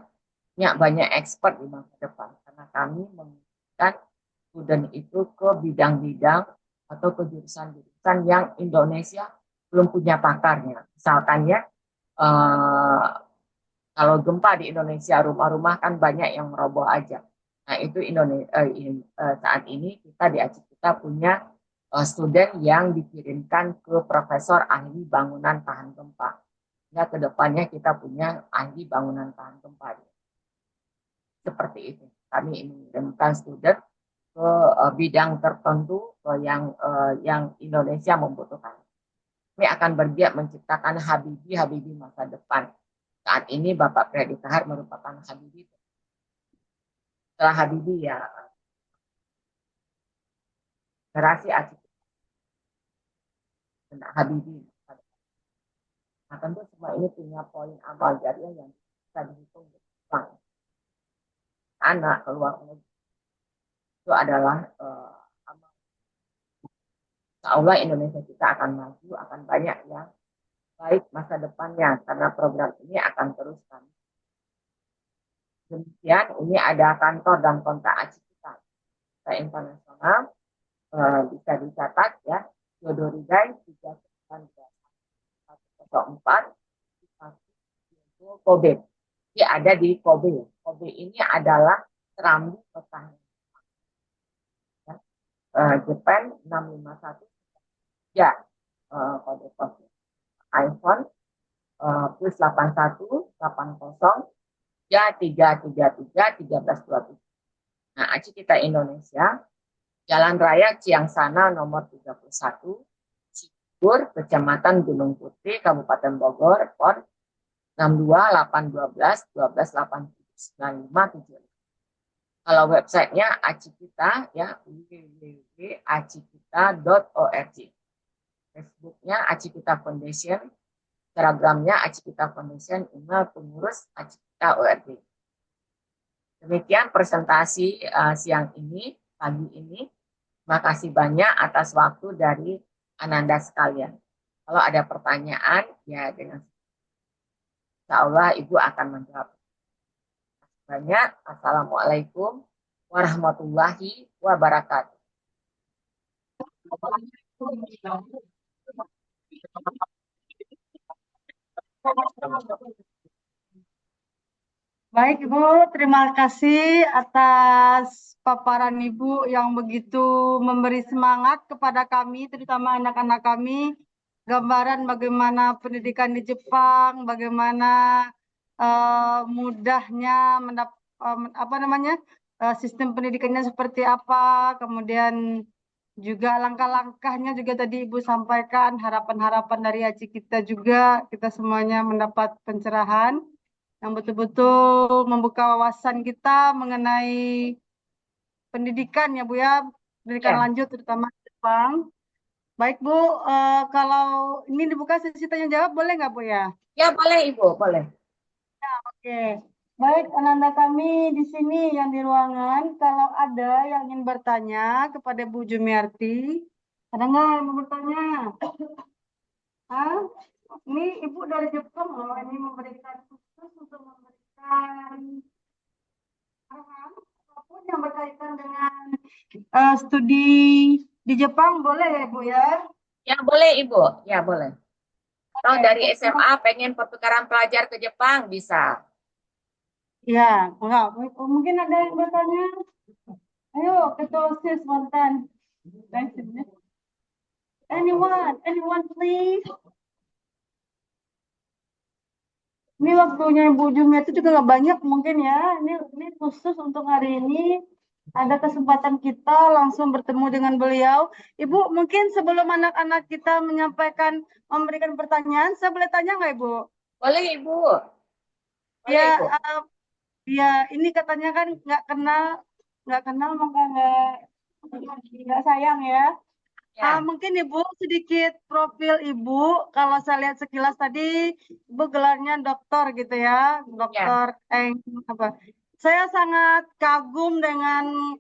banyak expert di masa depan. Karena kami menginginkan student itu ke bidang-bidang atau ke jurusan-jurusan yang Indonesia belum punya pakarnya. Misalkan ya, kalau gempa di Indonesia, rumah-rumah kan banyak yang roboh aja. Nah, itu saat ini kita di ACI kita punya student yang dikirimkan ke profesor ahli bangunan tahan gempa. Ya, ke depannya kita punya ahli bangunan tahan gempa. Seperti itu. Kami mengirimkan student ke bidang tertentu yang Indonesia membutuhkan. Kami akan bergiat menciptakan Habibie masa depan. Saat ini Bapak Freddy Kahar merupakan Habibie. Setelah Habibie ya generasi Aci dan Habibie. Nah tentu semua ini punya poin amal jariah yang bisa dihitung berulang. Anak keluar negeri itu adalah amal. Insya Allah Indonesia kita akan maju, akan banyak yang baik masa depannya karena program ini akan terus kami. Demikian, ini ada kantor dan kontak Aci kita internasional, bisa dicatat ya, Yodorigai 3904 Kobe. Dia ada di Kobe. Kobe ini adalah Serambi Pertahanan Jepang 651 ya, kode pos iPhone plus 8180 ya 333 1327. Nah, Aci kita Indonesia, Jalan Raya Ciangsana nomor 31, Cikur, Kecamatan Gunung Putri, Kabupaten Bogor, PON 628121889575. Kalau websitenya Aci kita ya www.acikita.org. Facebooknya Aci Kita Foundation, Instagramnya Aci Kita Foundation, email pengurus acikita.org. Demikian presentasi siang ini, pagi ini. Terima kasih banyak atas waktu dari Ananda sekalian. Kalau ada pertanyaan, ya dengan insya Allah Ibu akan menjawab. Banyak. Assalamualaikum warahmatullahi wabarakatuh. Baik Ibu, terima kasih atas paparan Ibu yang begitu memberi semangat kepada kami, terutama anak-anak kami, gambaran bagaimana pendidikan di Jepang, bagaimana mudahnya sistem pendidikannya seperti apa, kemudian juga langkah-langkahnya juga tadi Ibu sampaikan, harapan-harapan dari Aci kita juga, kita semuanya mendapat pencerahan yang betul-betul membuka wawasan kita mengenai pendidikan ya Bu ya, pendidikan Ya, lanjut terutama di Jepang. Baik Bu, kalau ini dibuka sesi tanya jawab boleh nggak Bu ya? ya boleh Ibu, boleh. Oke, baik Ananda kami di sini yang di ruangan, kalau ada yang ingin bertanya kepada Bu Jumiarti, ada nggak yang mau bertanya? Hah? Ini Ibu dari Jepang loh, ini memberikan khusus untuk memberikan arahan apapun yang berkaitan dengan studi di Jepang boleh ya Bu ya? Ya boleh Ibu, ya boleh. Atau Oke, dari SMA pengen pertukaran pelajar ke Jepang bisa. ya, enggak. Mungkin ada yang bertanya. Ayo, ketua spontan. Anyone, please. Ini waktunya Ibu Jumia itu juga nggak banyak mungkin ya. Ini khusus untuk hari ini. Ada kesempatan kita langsung bertemu dengan beliau. Ibu, mungkin sebelum anak-anak kita memberikan pertanyaan, saya boleh tanya nggak Ibu? Boleh Ibu. Ya, Boleh Ibu. ya ini katanya kan nggak kenal maka nggak sayang ya. Ya, Mungkin Ibu sedikit profil Ibu, kalau saya lihat sekilas tadi Ibu gelarnya dokter gitu ya, ya. dokter apa. Saya sangat kagum dengan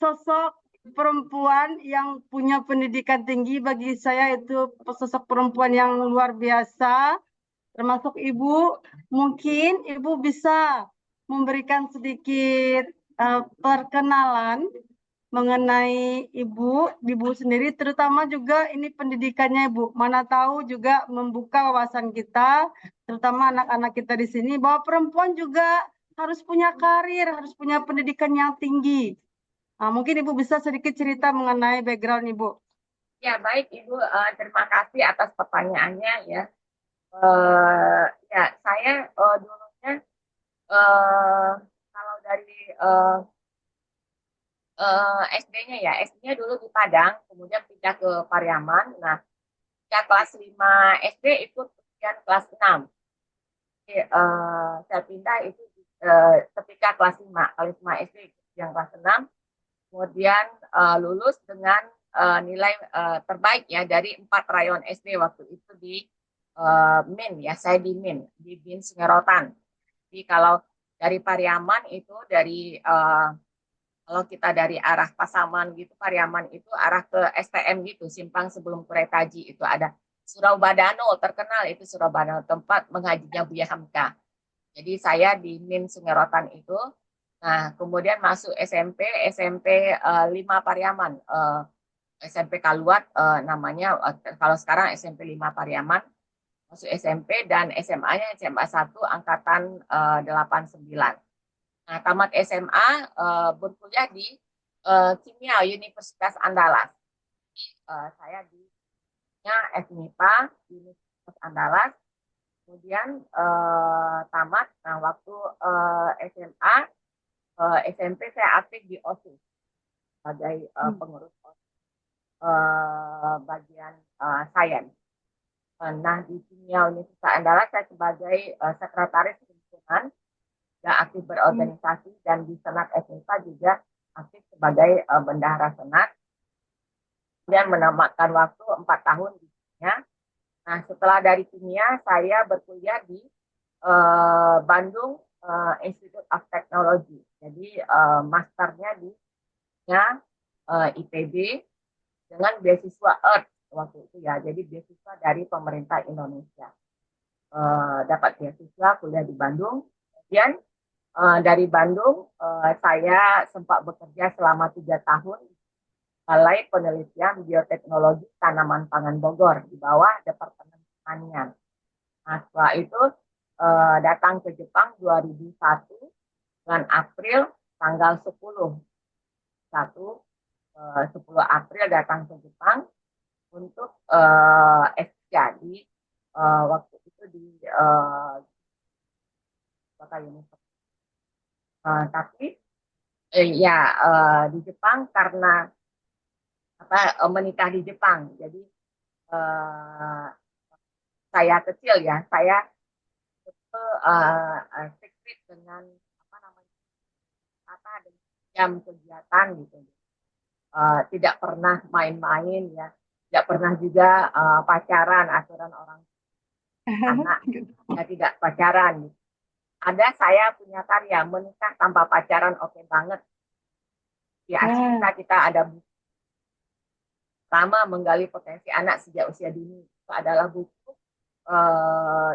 sosok perempuan yang punya pendidikan tinggi. Bagi saya itu sosok perempuan yang luar biasa, termasuk Ibu. Mungkin Ibu bisa memberikan sedikit perkenalan mengenai ibu sendiri, terutama juga ini pendidikannya Ibu. Mana tahu juga membuka wawasan kita, terutama anak-anak kita di sini, bahwa perempuan juga harus punya karir, harus punya pendidikan yang tinggi. Mungkin Ibu bisa sedikit cerita mengenai background Ibu. Ya, baik Ibu. Terima kasih atas pertanyaannya ya. Ya, saya dulunya kalau dari SD-nya ya, SD-nya dulu di Padang, kemudian pindah ke Pariaman. Nah, ketika kelas 5 SD ikut ujian kelas 6. Jadi, saya pindah itu ketika kelas 5, kelas 5 SD yang kelas 6, kemudian lulus dengan nilai terbaik ya dari 4 rayon SD waktu itu di Min ya, saya di Min Singerotan. Jadi kalau dari Pariaman itu dari kalau kita dari arah Pasaman gitu, Pariaman itu arah ke STM gitu, simpang sebelum Kuretaji itu ada Surau Badano, terkenal itu Surau Badano, tempat mengajinya Buya Hamka. Jadi saya di Min Sungerotan itu, nah kemudian masuk SMP 5 Pariaman, SMP Kaluat namanya, kalau sekarang SMP 5 Pariaman, masuk SMP dan SMA-nya SMA 1 Angkatan 89. Nah, tamat SMA berkuliah di Kimia Universitas Andalas. Saya di FMIPA Universitas Andalas. Kemudian tamat. Nah, waktu SMA, SMP saya aktif di OSIS sebagai pengurus bagian sains. Nah, di Kimia Universitas Andalas saya sebagai sekretaris himpunan yang aktif berorganisasi, dan di Senat FMIPA juga aktif sebagai bendahara Senat. Kemudian menamatkan waktu 4 tahun di kimia. Nah, setelah dari kimia saya berkuliah di Bandung Institute of Technology. Jadi masternya di IPB dengan beasiswa Earth waktu itu ya. Jadi beasiswa dari pemerintah Indonesia. Dapat beasiswa kuliah di Bandung. Kemudian dari Bandung, saya sempat bekerja selama 3 tahun di Balai Penelitian Bioteknologi Tanaman Pangan Bogor di bawah Departemen Pertanian. Nah, setelah itu datang ke Jepang 2001 bulan April tanggal 10 April datang ke Jepang untuk S3 di waktu itu di kota Universitas. Tapi ya di Jepang karena menikah di Jepang, jadi saya kecil ya, saya secret dengan jam kegiatan gitu, tidak pernah main-main ya, tidak pernah juga pacaran, aturan orang anak ya tidak pacaran. Ada saya punya karya menikah tanpa pacaran, oke banget. Di kita ada pertama menggali potensi anak sejak usia dini. Itu adalah buku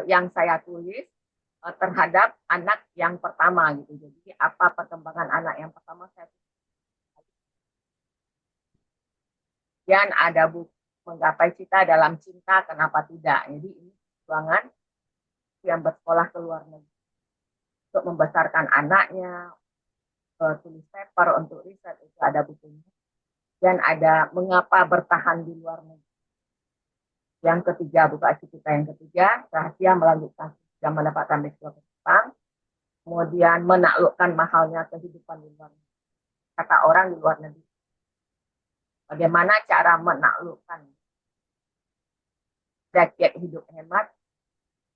yang saya tulis terhadap anak yang pertama gitu. Jadi apa perkembangan anak yang pertama saya tulis. Dan ada buku menggapai cita dalam cinta, kenapa tidak. Jadi ini perjuangan yang bersekolah ke luar negeri untuk membesarkan anaknya, tulis paper untuk riset, itu ada bukunya. Dan ada mengapa bertahan di luar negeri. Yang ketiga, buku aci kita yang ketiga, rahasia melanjutkan dan mendapatkan beasiswa ke Jepang. Kemudian menaklukkan mahalnya kehidupan di luar negeri. Kata orang di luar negeri. Bagaimana cara menaklukkan rakyat hidup hemat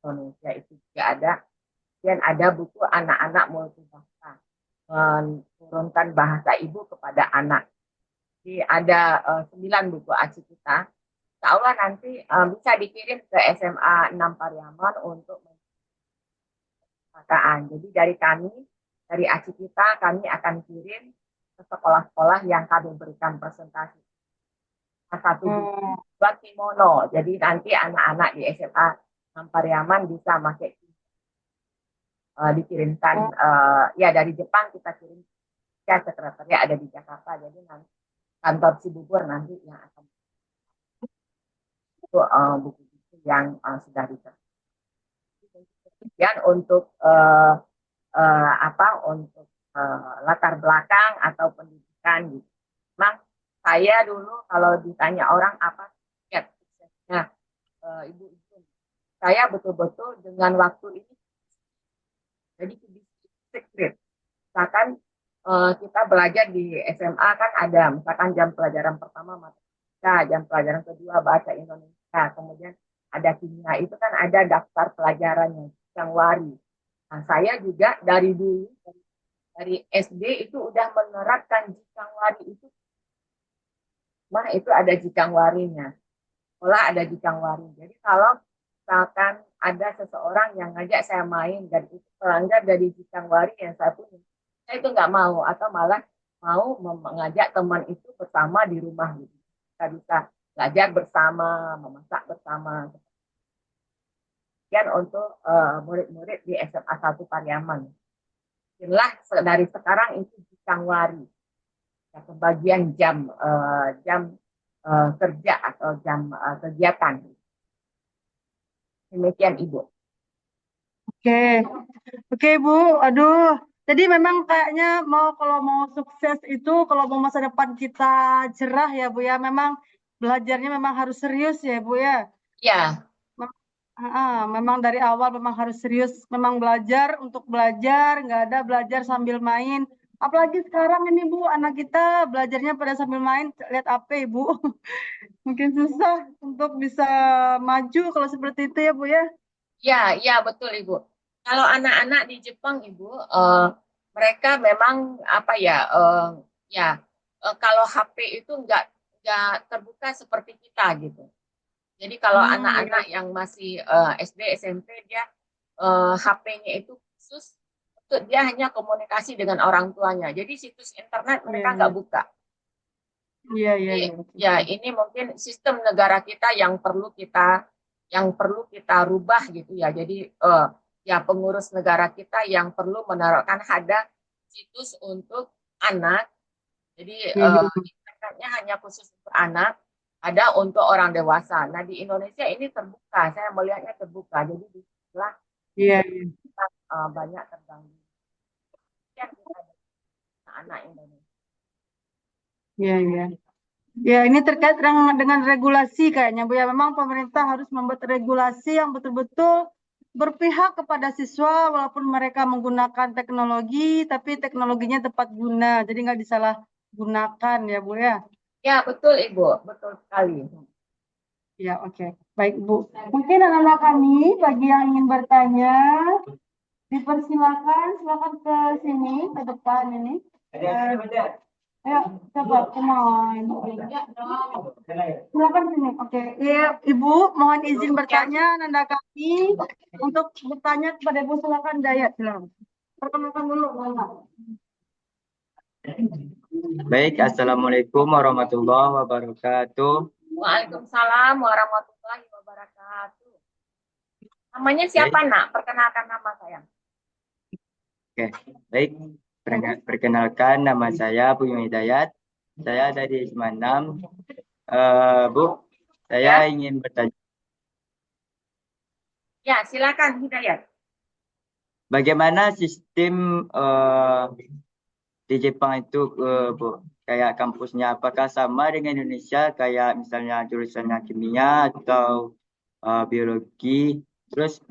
Indonesia itu juga ada. Dan ada buku anak-anak multibahasa, menurunkan bahasa ibu kepada anak. Jadi ada 9 buku aci kita. Insya Allah nanti bisa dikirim ke SMA 6 Pariaman untuk perpustakaan. Jadi dari kami, dari aci kita, kami akan kirim ke sekolah-sekolah yang kami berikan presentasi. Satu buku buat kimono. Jadi nanti anak-anak di SMA 6 Pariaman bisa pakai dikirimkan ya dari Jepang kita kirim ya, sekretariat ada di Jakarta, jadi nanti kantor Cibubur nanti yang akan itu buku-buku yang sudah diterima. Kemudian untuk untuk latar belakang atau pendidikan gitu. Memang saya dulu kalau ditanya orang apa suksesnya ibu-ibu, saya betul-betul dengan waktu ini jadi secret. Misalkan kita belajar di SMA kan ada misalkan jam pelajaran pertama matematika, jam pelajaran kedua bahasa Indonesia, kemudian ada kimia, itu kan ada daftar pelajarannya yang wari. Nah, saya juga dari dulu dari SD itu udah menerapkan jikang wari itu. Nah, itu ada jikang warinya. Sekolah ada jikang wari. Jadi kalau misalkan ada seseorang yang ngajak saya main dan itu pelanggar dari jikang wari yang saya punya, saya itu nggak mau atau malah mau mengajak teman itu bersama di rumah gitu. Kita bisa belajar bersama, memasak bersama. Kemudian untuk murid-murid di SMA 1 Pariaman. Inilah dari sekarang itu jikang wari. Ya, pembagian jam kerja atau jam kegiatan. Demikian Ibu. Oke, oke Bu. Aduh, jadi memang kayaknya kalau mau sukses itu, kalau mau masa depan kita cerah ya Bu ya, memang belajarnya memang harus serius ya Bu ya. Ya, Memang dari awal memang harus serius, memang belajar untuk belajar, nggak ada belajar sambil main. Apalagi sekarang ini Bu, anak kita belajarnya pada sambil main, lihat HP Ibu. Mungkin susah untuk bisa maju kalau seperti itu ya Bu ya. ya betul Ibu. Kalau anak-anak di Jepang Ibu, mereka memang apa ya, ya kalau HP itu nggak terbuka seperti kita gitu. Jadi kalau Iya, anak-anak yang masih SD, SMP dia HP-nya itu khusus untuk dia hanya komunikasi dengan orang tuanya. Jadi situs internet iya, mereka iya, nggak buka. iya, iya, Jadi iya, betul. ya ini mungkin sistem negara kita yang perlu kita rubah gitu ya. Jadi ya pengurus negara kita yang perlu menaruhkan ada situs untuk anak. Jadi Iya, iya, internetnya hanya khusus untuk anak, ada untuk orang dewasa. Nah di Indonesia ini terbuka, saya melihatnya terbuka. Jadi disitulah iya, kita banyak terganggu. Yang kita anak Indonesia. iya, iya. Ya, ini terkait dengan regulasi kayaknya Bu ya. Memang pemerintah harus membuat regulasi yang betul-betul berpihak kepada siswa walaupun mereka menggunakan teknologi, tapi teknologinya tepat guna. Jadi nggak disalahgunakan ya Bu ya. Ya betul Ibu, betul sekali. Ya, oke. Baik Bu. Mungkin anak-anak kami bagi yang ingin bertanya, dipersilakan, silakan ke sini, ke depan ini. Ayo, coba, come on. Silakan sini. Oke, ya, Ibu, mohon izin Ya, bertanya, Nanda kami untuk bertanya kepada Ibu, silakan Dayat, silakan. Perkenalkan dulu, Nanda. Baik, Assalamualaikum warahmatullahi wabarakatuh. Waalaikumsalam warahmatullahi wabarakatuh. Namanya Baik, siapa nak? Perkenalkan nama saya. oke. Baik, perkenalkan nama saya Buyung Hidayat. Saya dari SMA 6. Bu, saya Ya, ingin bertanya, ya silakan Hidayat. bagaimana sistem di Jepang itu, Bu? Kayak kampusnya, apakah sama dengan Indonesia? Kayak misalnya jurusannya kimia atau biologi? Terus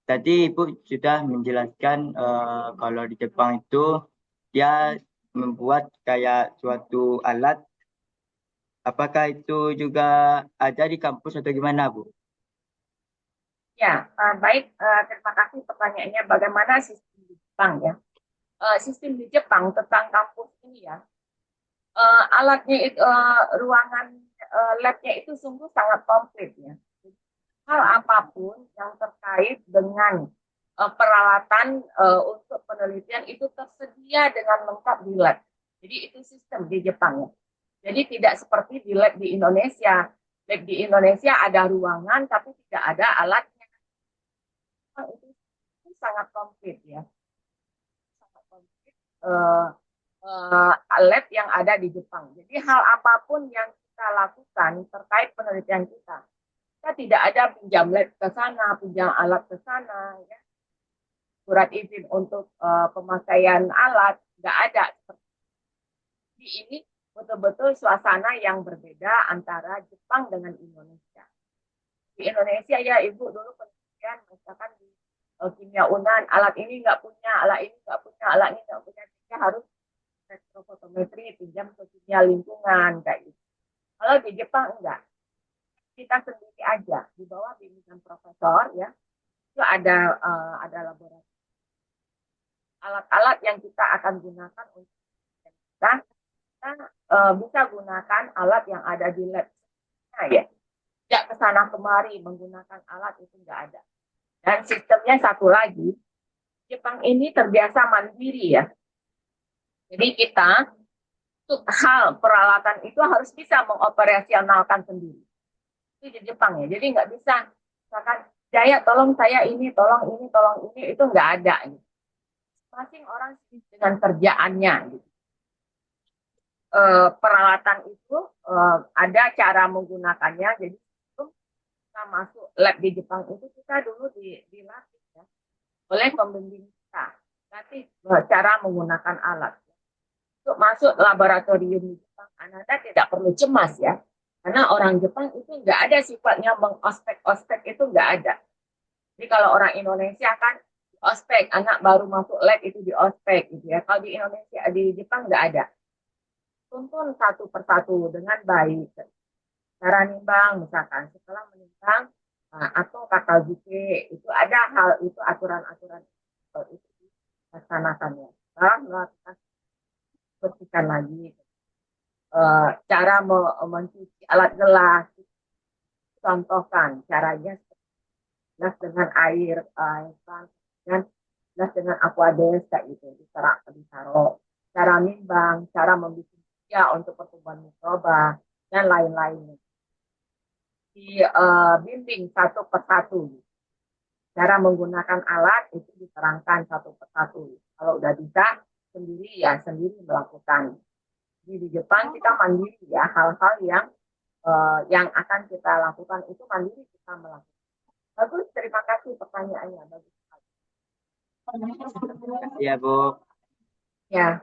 tadi Ibu sudah menjelaskan kalau di Jepang itu dia membuat kayak suatu alat. Apakah itu juga ada di kampus atau gimana, Bu? Ya, baik. Terima kasih pertanyaannya. Bagaimana sistem di Jepang ya? Sistem di Jepang tentang kampus ini ya. Alatnya itu, ruangan labnya itu sungguh sangat komplit ya. Hal apapun yang terkait dengan peralatan untuk penelitian itu tersedia dengan lengkap di lab. Jadi itu sistem di Jepang ya. Jadi tidak seperti di lab di Indonesia. Lab di Indonesia ada ruangan tapi tidak ada alatnya. Itu sangat komplit ya. Sangat komplit. Lab yang ada di Jepang. Jadi hal apapun yang kita lakukan terkait penelitian kita tidak ada pinjam lab ke sana, pinjam alat ke sana, ya. Surat izin untuk pemakaian alat nggak ada. Jadi ini betul-betul suasana yang berbeda antara Jepang dengan Indonesia. Di Indonesia ya Ibu dulu penelitian misalkan di kimia unan, alat ini nggak punya, alat ini nggak punya, alat ini nggak punya, kita harus spektrofotometri, pinjam ke kimia lingkungan kayak gitu. Kalau di Jepang enggak, kita sendiri aja di bawah bimbingan profesor ya, itu ada laboratorium, alat-alat yang kita akan gunakan untuk kita bisa gunakan alat yang ada di lab. Nah, ya, tidak kesana kemari menggunakan alat itu nggak ada. Dan sistemnya satu lagi, Jepang ini terbiasa mandiri ya. Jadi kita untuk hal peralatan itu harus bisa mengoperasionalkan sendiri. Itu di Jepang ya. Jadi nggak bisa misalkan Jaya tolong saya ini, tolong ini, itu nggak ada. Gitu. Masing orang dengan kerjaannya. Gitu. Peralatan itu ada cara menggunakannya. Jadi kita masuk lab di Jepang itu kita dulu dilatih ya, oleh pembimbing kita. Nanti cara menggunakan alat. Untuk masuk laboratorium di Jepang, Anda tidak perlu cemas ya. Karena orang Jepang itu nggak ada sifatnya mengospek-ospek, itu nggak ada. Jadi kalau orang Indonesia kan ospek, anak baru masuk lab itu di ospek gitu ya. Kalau di Indonesia, di Jepang nggak ada. Tuntun satu persatu dengan baik. Cara nimbang misalkan setelah menimbang atau katazuke itu ada hal itu aturan-aturan itu dilaksanakannya. Melakukan bersihkan lagi. Cara mencuci alat gelas, contohkan caranya gelas dengan air, dan gelas dengan aquades kayak gitu, ditaruh. Cara nimbang, cara membuat ya untuk pertumbuhan mikroba dan lain-lainnya. Dibimbing satu persatu. Cara menggunakan alat itu diterangkan satu persatu. Kalau udah bisa sendiri ya sendiri melakukan. Di Jepang kita mandiri ya, hal-hal yang akan kita lakukan itu mandiri kita melakukan. Bagus, terima kasih pertanyaannya. Bagus. Ya, Bu. Ya.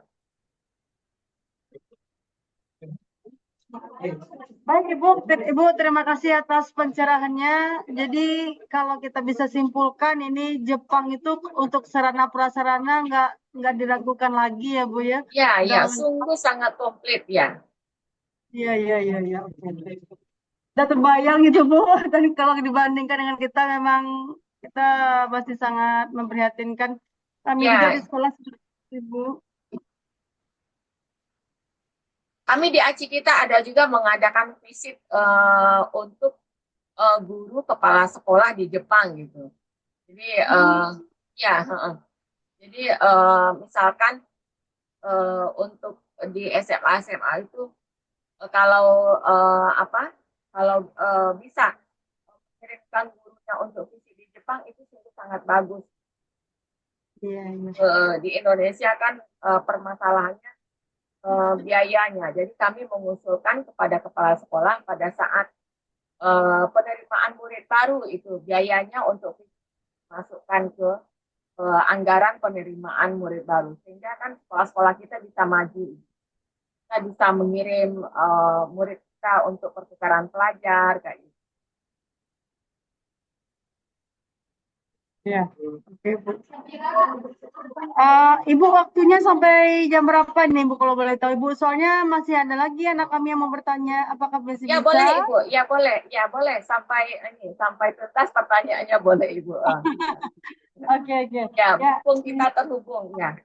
Baik Ibu, terima kasih atas pencerahannya. Jadi kalau kita bisa simpulkan ini Jepang itu untuk sarana prasarana nggak diragukan lagi ya Bu ya. Ya, sungguh sangat komplit ya. Iya. Udah terbayang gitu Bu. Dan kalau dibandingkan dengan kita memang kita masih sangat memprihatinkan. Kami juga di sekolah Ibu. Kami di ACI kita ada juga mengadakan visit untuk guru kepala sekolah di Jepang gitu. Jadi ya, jadi misalkan untuk di SMA itu kalau bisa mengirimkan gurunya untuk visit di Jepang itu sungguh sangat bagus. Iya. Di Indonesia kan permasalahannya biayanya. Jadi kami mengusulkan kepada kepala sekolah pada saat penerimaan murid baru itu biayanya untuk masukkan ke anggaran penerimaan murid baru sehingga kan sekolah-sekolah kita bisa maju, kita bisa mengirim murid kita untuk pertukaran pelajar kayak gitu. Ya, oke Bu. Ibu waktunya sampai jam berapa nih Bu kalau boleh tahu Ibu? Soalnya masih ada lagi anak kami yang mau bertanya, apakah masih Ya bisa? boleh Ibu, ya boleh sampai tuntas pertanyaannya boleh Ibu. Oke. Ya, mumpung kita terhubung ya.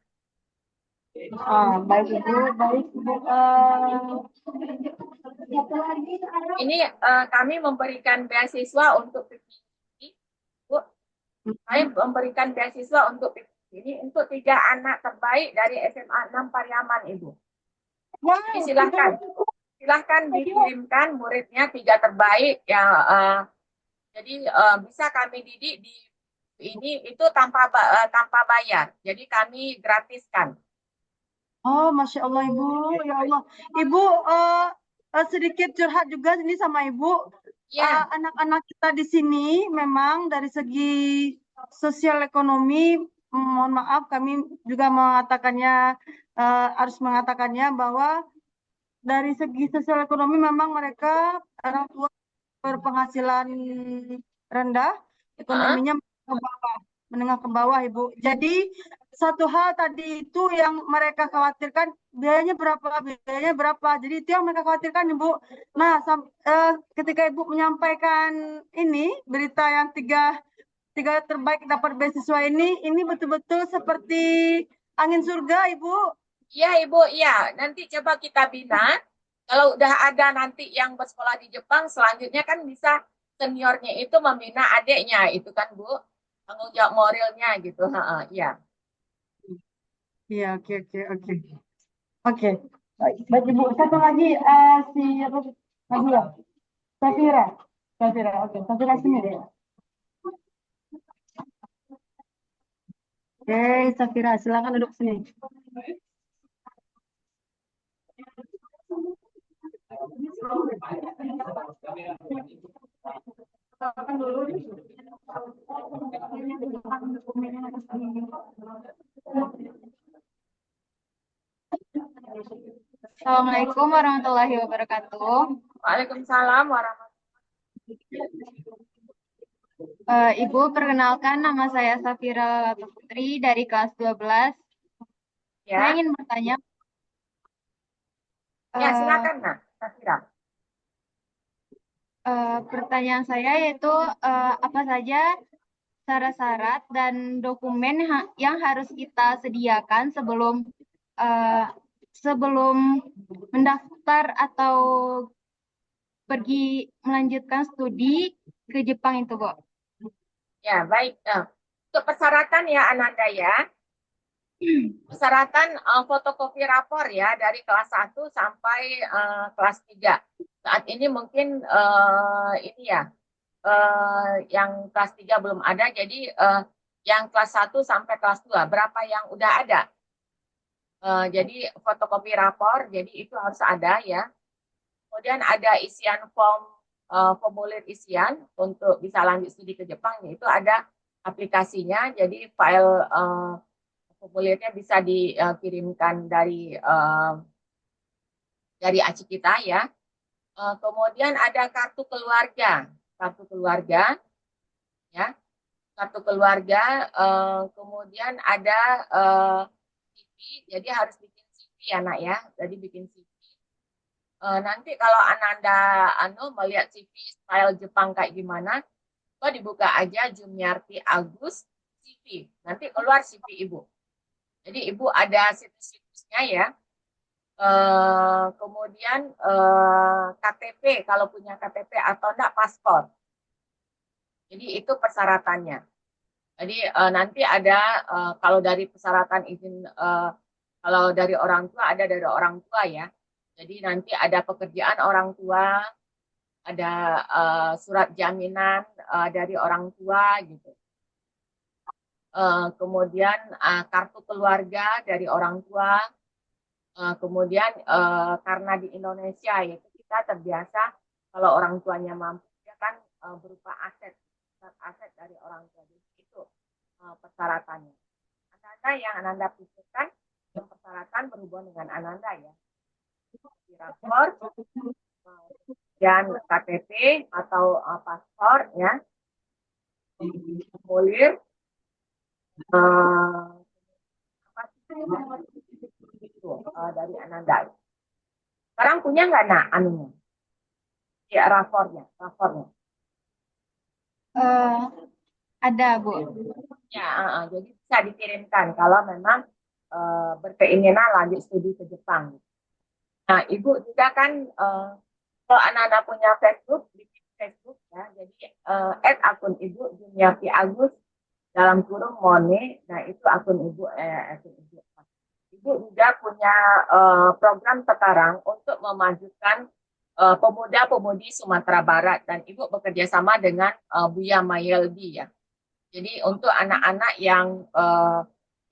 Baik Ibu. Ini kami memberikan beasiswa untuk Bu. Saya memberikan beasiswa untuk ini untuk 3 anak terbaik dari SMA 6 Pariaman, Ibu. Jadi silahkan dikirimkan muridnya 3 terbaik ya. Jadi bisa kami didik di ini itu tanpa bayar. Jadi kami gratiskan. Oh, Masya Allah Ibu, ya Allah. Ibu sedikit curhat juga ini sama Ibu. Ya. Anak-anak kita di sini memang dari segi sosial ekonomi, mohon maaf kami juga harus mengatakannya bahwa dari segi sosial ekonomi memang mereka orang tua berpenghasilan rendah, ekonominya ke bawah. menengah ke bawah, Ibu. Jadi satu hal tadi itu yang mereka khawatirkan biayanya berapa. Jadi itu yang mereka khawatirkan, Ibu. Nah, ketika Ibu menyampaikan ini berita yang tiga terbaik dapat beasiswa ini betul-betul seperti angin surga, Ibu. Iya, Ibu, iya. Nanti coba kita bina. Kalau udah ada nanti yang bersekolah di Jepang, selanjutnya kan bisa seniornya itu membina adiknya, itu kan, Bu. Tanggung jawab moralnya gitu. Iya. Iya, oke, oke, oke. Oke, baik Ibu. Satu lagi si apa lagi ya? Safira. Safira, oke. Safira sini deh. Oke, Safira, silakan duduk sini. Assalamualaikum warahmatullahi wabarakatuh. Waalaikumsalam warahmatullahi Ibu, perkenalkan nama saya Safira Putri dari kelas 12. Saya ya. ingin bertanya, Ya, eh, silakan, Nah, Safira. pertanyaan saya yaitu apa saja syarat-syarat dan dokumen yang harus kita sediakan eh, sebelum mendaftar atau pergi melanjutkan studi ke Jepang itu, Bu. Ya, baik. Untuk persyaratan ya, Ananda ya. Persyaratan fotokopi rapor ya dari kelas 1 sampai kelas 3. Saat ini mungkin ini ya yang kelas 3 belum ada, jadi yang kelas 1 sampai kelas 2 berapa yang udah ada. Jadi fotokopi rapor, jadi itu harus ada ya. Kemudian ada isian formulir isian untuk bisa lanjut studi ke Jepang, itu ada aplikasinya. Jadi file formulirnya bisa dikirimkan dari aci kita ya. Kemudian ada kartu keluarga ya, kartu keluarga. Kemudian ada CV, jadi harus bikin CV ya nak ya. Jadi bikin CV. Nanti kalau Ananda melihat CV style Jepang kayak gimana, coba dibuka aja Jumiarti Agus CV. Nanti keluar CV Ibu. Jadi Ibu ada situs-situsnya ya. Kemudian KTP, kalau punya KTP atau enggak paspor. Jadi itu persyaratannya. Jadi nanti ada kalau dari persyaratan izin, kalau dari orang tua ada dari orang tua ya. Jadi nanti ada pekerjaan orang tua, ada surat jaminan dari orang tua gitu. Kemudian kartu keluarga dari orang tua. Kemudian karena di Indonesia itu kita terbiasa kalau orang tuanya mampu dia kan berupa aset dari orang tua. Jadi itu persyaratannya. Ananda yang Ananda pikirkan yang persyaratan berhubungan dengan Ananda ya. Rapor, dan KTP atau paspor ya, formulir, itu dari Ananda. Sekarang punya nggak nak anunya? Ya, rapornya. Ada, Bu. Ya, jadi bisa dikirimkan kalau memang berkeinginan lanjut studi ke Jepang. Nah, Ibu juga kan kalau Ananda punya Facebook, bikin Facebook ya. Jadi add akun Ibu Jumiarti Agus dalam kurung Mone. Nah, itu akun Ibu. Ibu juga punya program sekarang untuk memajukan pemuda-pemudi Sumatera Barat, dan Ibu bekerja sama dengan Buya Mayeldi ya. Jadi untuk anak-anak yang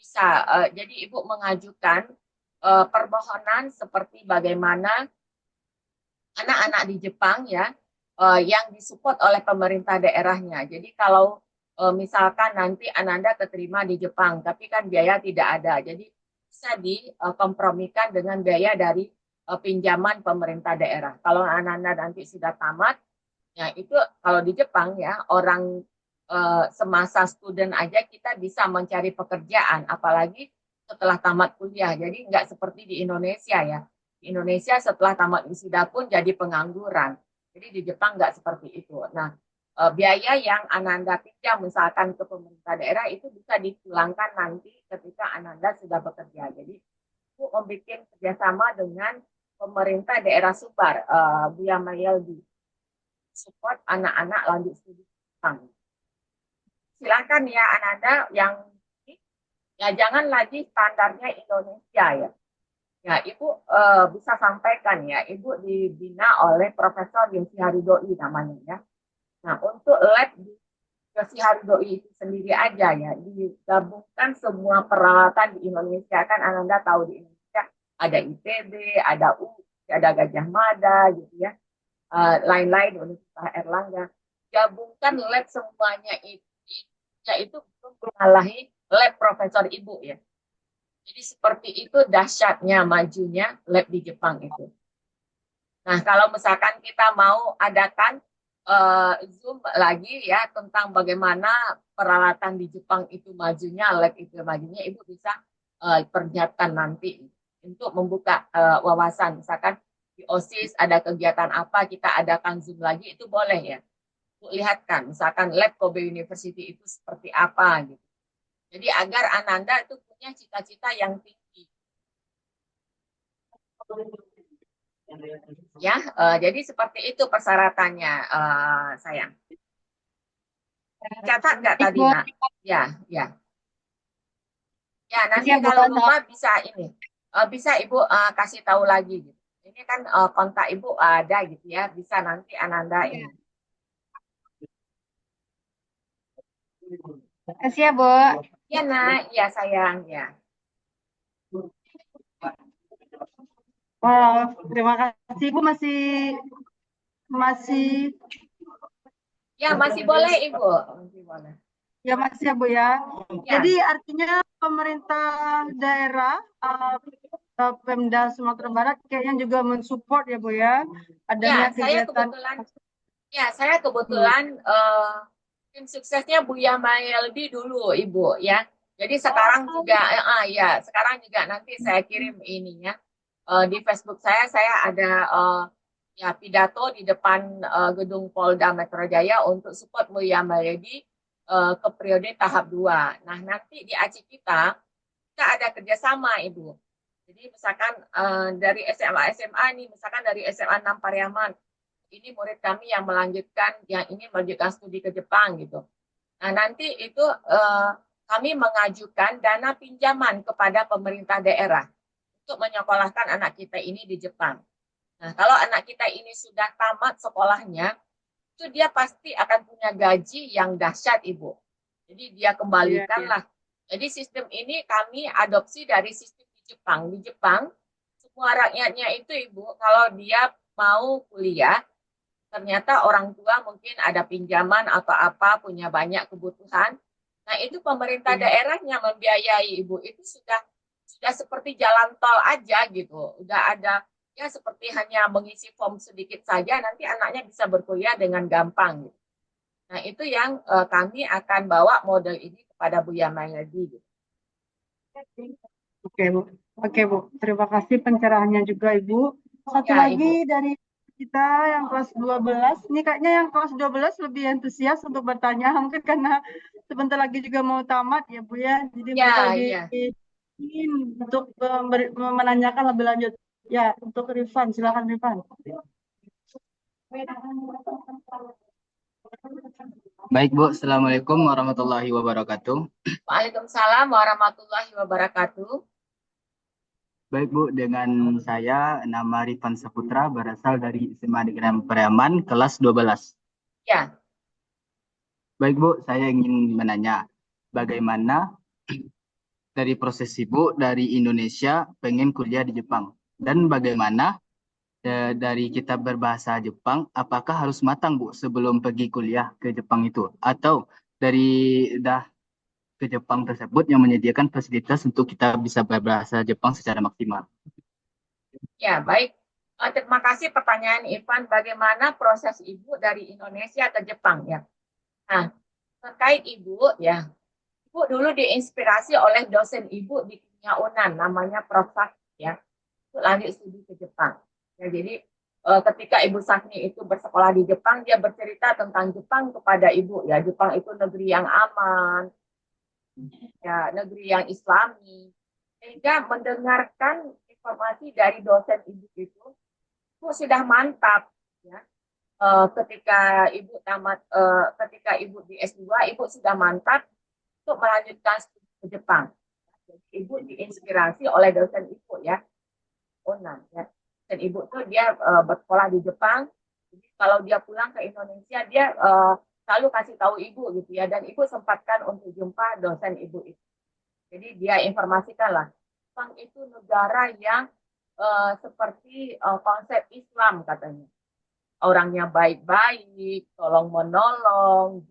bisa, jadi Ibu mengajukan permohonan seperti bagaimana anak-anak di Jepang ya yang disupport oleh pemerintah daerahnya. Jadi kalau misalkan nanti Ananda keterima di Jepang, tapi kan biaya tidak ada, jadi bisa dikompromikan dengan biaya dari pinjaman pemerintah daerah. Kalau Ananda nanti sudah tamat, ya itu kalau di Jepang ya orang semasa student aja kita bisa mencari pekerjaan, apalagi setelah tamat kuliah. Jadi nggak seperti di Indonesia ya. Di Indonesia setelah tamat wisuda pun jadi pengangguran. Jadi di Jepang nggak seperti itu. Nah, biaya yang Ananda pinjam misalkan ke pemerintah daerah itu bisa dipulangkan nanti ketika Ananda sudah bekerja. Jadi itu membuat kerjasama dengan pemerintah daerah Sumbar, Buya Mayeldi, support anak-anak lanjut studi Jepang. Silakan ya Ananda yang ya jangan lagi standarnya Indonesia ya. Ya, Ibu bisa sampaikan ya, Ibu dibina oleh Profesor Yosi Haridoi namanya ya. Nah, untuk lab di Yosi Haridoi itu sendiri aja ya, digabungkan semua peralatan di Indonesia. Kan Ananda tahu di Indonesia ada ITB, ada UI, ada Gajah Mada gitu ya. Lain-lain Universitas Erlangga. Gabungkan lab semuanya itu, yaitu belum mengalahi lab Profesor Ibu ya. Jadi seperti itu dahsyatnya majunya lab di Jepang itu. Nah, kalau misalkan kita mau adakan Zoom lagi ya tentang bagaimana peralatan di Jepang itu majunya, lab itu majunya, Ibu bisa perlihatkan nanti untuk membuka wawasan. Misalkan di OSIS ada kegiatan apa, kita adakan Zoom lagi, itu boleh ya. Ibu lihatkan, misalkan lab Kobe University itu seperti apa gitu. Jadi agar Ananda itu punya cita-cita yang tinggi. Ya, jadi seperti itu persyaratannya, sayang. Catat nggak tadi, Bu. Nak? Ya, ya. Ya, nanti Siap, Bu. kalau lupa bisa ini, bisa Ibu kasih tahu lagi. Gitu. Ini kan kontak Ibu ada gitu ya, bisa nanti Ananda ini. Kasih ya, Bu. Ya, Nak, ya sayang, ya. Wah, terima kasih. Ibu masih Ya, masih boleh Ibu. Masih boleh. ya masih ya Bu ya. Ya. Jadi artinya pemerintah daerah Pemda Sumatera Barat kayaknya juga mensupport ya Bu ya adanya kegiatan. Saya kebetulan tim suksesnya Buya Mayeldi dulu Ibu ya. Jadi sekarang juga sekarang juga nanti saya kirim ininya di Facebook saya ada ya pidato di depan gedung Polda Metro Jaya untuk support Buya Mayeldi ke periode tahap 2. Nah, nanti di ACI kita ada kerjasama Ibu. Jadi misalkan dari SMA nih, misalkan dari SMA 6 Pariaman, ini murid kami yang ingin melanjutkan studi ke Jepang gitu. Nah, nanti itu kami mengajukan dana pinjaman kepada pemerintah daerah untuk menyekolahkan anak kita ini di Jepang. Nah, kalau anak kita ini sudah tamat sekolahnya, itu dia pasti akan punya gaji yang dahsyat, Ibu. Jadi dia kembalikanlah. Jadi sistem ini kami adopsi dari sistem di Jepang. Di Jepang, semua rakyatnya itu, Ibu, kalau dia mau kuliah, ternyata orang tua mungkin ada pinjaman atau apa, punya banyak kebutuhan. Nah, itu pemerintah daerahnya membiayai Ibu. Itu sudah seperti jalan tol aja gitu. Udah ada ya seperti hanya mengisi form sedikit saja, nanti anaknya bisa berkuliah dengan gampang. Gitu. Nah, itu yang kami akan bawa model ini kepada Buya Mayeldi. Gitu. Oke Bu. Oke Bu. Terima kasih pencerahannya juga Ibu. Satu lagi Ibu. Dari kita yang kelas 12, ini kayaknya yang kelas 12 lebih antusias untuk bertanya, mungkin karena sebentar lagi juga mau tamat ya Bu ya. Jadi mereka lebih ingin untuk menanyakan lebih lanjut. Ya, untuk Rifan, silakan Rifan. Baik Bu, Assalamualaikum warahmatullahi wabarakatuh. Waalaikumsalam warahmatullahi wabarakatuh. Baik Bu, dengan saya nama Rifan Saputra, berasal dari SMA Negeri Pariaman, kelas 12. Ya. Baik Bu, saya ingin menanya, bagaimana dari proses Ibu dari Indonesia pengen kuliah di Jepang? Dan bagaimana dari kita berbahasa Jepang, apakah harus matang Bu sebelum pergi kuliah ke Jepang itu? Atau dari ke Jepang tersebut yang menyediakan fasilitas untuk kita bisa berbahasa Jepang secara maksimal? Ya, baik. Terima kasih pertanyaan Ivan. Bagaimana proses Ibu dari Indonesia ke Jepang ya? Nah, terkait ibu ya, ibu dulu diinspirasi oleh dosen ibu di kimia UNAN namanya Prof. Sakti ya, itu lanjut studi ke Jepang. Ya, jadi ketika Ibu Sakni itu bersekolah di Jepang, dia bercerita tentang Jepang kepada ibu ya. Jepang itu negeri yang aman, ya negeri yang Islami. Sehingga mendengarkan informasi dari dosen ibu itu sudah mantap ya. Ketika ibu tamat, ketika ibu di S2, ibu sudah mantap untuk melanjutkan studi ke Jepang. Jadi ibu diinspirasi oleh dosen ibu ya, Onan ya. Dan ibu tuh dia bersekolah di Jepang. Jadi kalau dia pulang ke Indonesia, dia selalu kasih tahu ibu gitu ya. Dan ibu sempatkan untuk jumpa dosen ibu itu. Jadi dia informasikan lah, Jepang itu negara yang seperti konsep Islam katanya. Orangnya baik-baik, tolong menolong,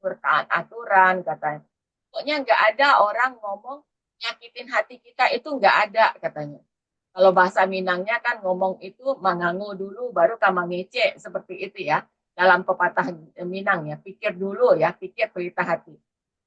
bertaat aturan katanya. Pokoknya nggak ada orang ngomong nyakitin hati kita, itu nggak ada katanya. Kalau bahasa Minangnya kan ngomong itu mangangu dulu baru kamangece, seperti itu ya. Dalam pepatah Minang ya, pikir dulu ya, pikir pelita hati.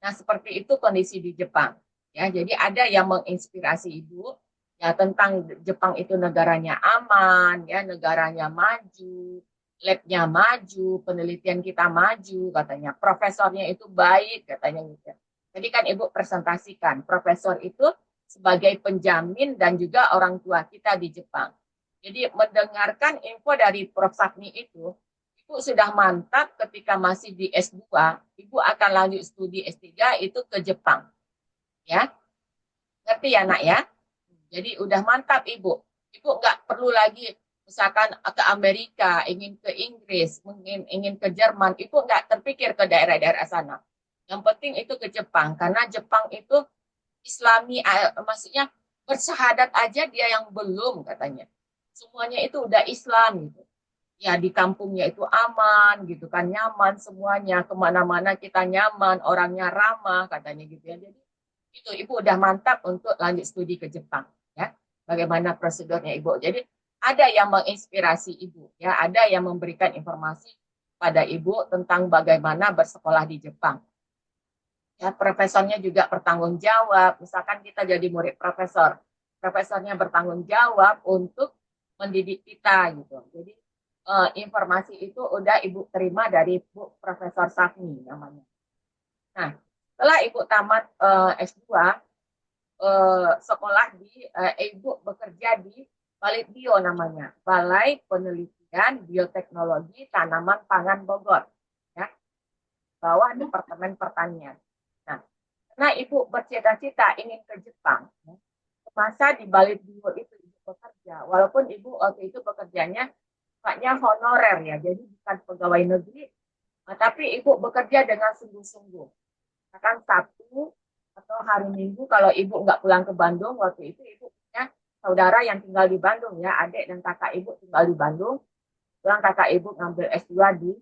Nah, seperti itu kondisi di Jepang. Ya, jadi ada yang menginspirasi ibu ya tentang Jepang itu negaranya aman, ya, negaranya maju, labnya maju, penelitian kita maju katanya. Profesornya itu baik katanya gitu. Jadi kan ibu presentasikan profesor itu sebagai penjamin dan juga orang tua kita di Jepang. Jadi mendengarkan info dari Prof. Sakni itu, Ibu sudah mantap ketika masih di S2, Ibu akan lanjut studi S3 itu ke Jepang. Ya, ngerti ya nak ya? Jadi udah mantap Ibu. Ibu nggak perlu lagi misalkan ke Amerika, ingin ke Inggris, ingin ke Jerman, Ibu nggak terpikir ke daerah-daerah sana. Yang penting itu ke Jepang, karena Jepang itu Islami, maksudnya bersyahadat aja dia yang belum katanya. Semuanya itu udah Islam gitu. Ya di kampungnya itu aman gitu kan, nyaman semuanya, kemana-mana kita nyaman, orangnya ramah katanya gitu ya. Jadi itu ibu udah mantap untuk lanjut studi ke Jepang ya. Bagaimana prosedurnya ibu? Jadi ada yang menginspirasi ibu ya, ada yang memberikan informasi pada ibu tentang bagaimana bersekolah di Jepang. Ya, profesornya juga bertanggung jawab. Misalkan kita jadi murid profesor, profesornya bertanggung jawab untuk mendidik kita gitu. Jadi informasi itu udah ibu terima dari Bu Profesor Safni namanya. Nah, setelah ibu tamat S2, sekolah di ibu bekerja di Balitbio namanya, Balai Penelitian Bioteknologi Tanaman Pangan Bogor, ya, bawah Departemen Pertanian. Nah, karena ibu bercita-cita ingin ke Jepang, ya, masa di Balitbio itu ibu bekerja, walaupun ibu waktu itu bekerjanya sifatnya honorer ya, jadi bukan pegawai negeri, tapi ibu bekerja dengan sungguh-sungguh. Akan Sabtu atau hari Minggu kalau ibu nggak pulang ke Bandung, waktu itu ibu punya saudara yang tinggal di Bandung ya, adik dan kakak ibu tinggal di Bandung. Pulang kakak ibu ngambil S2 di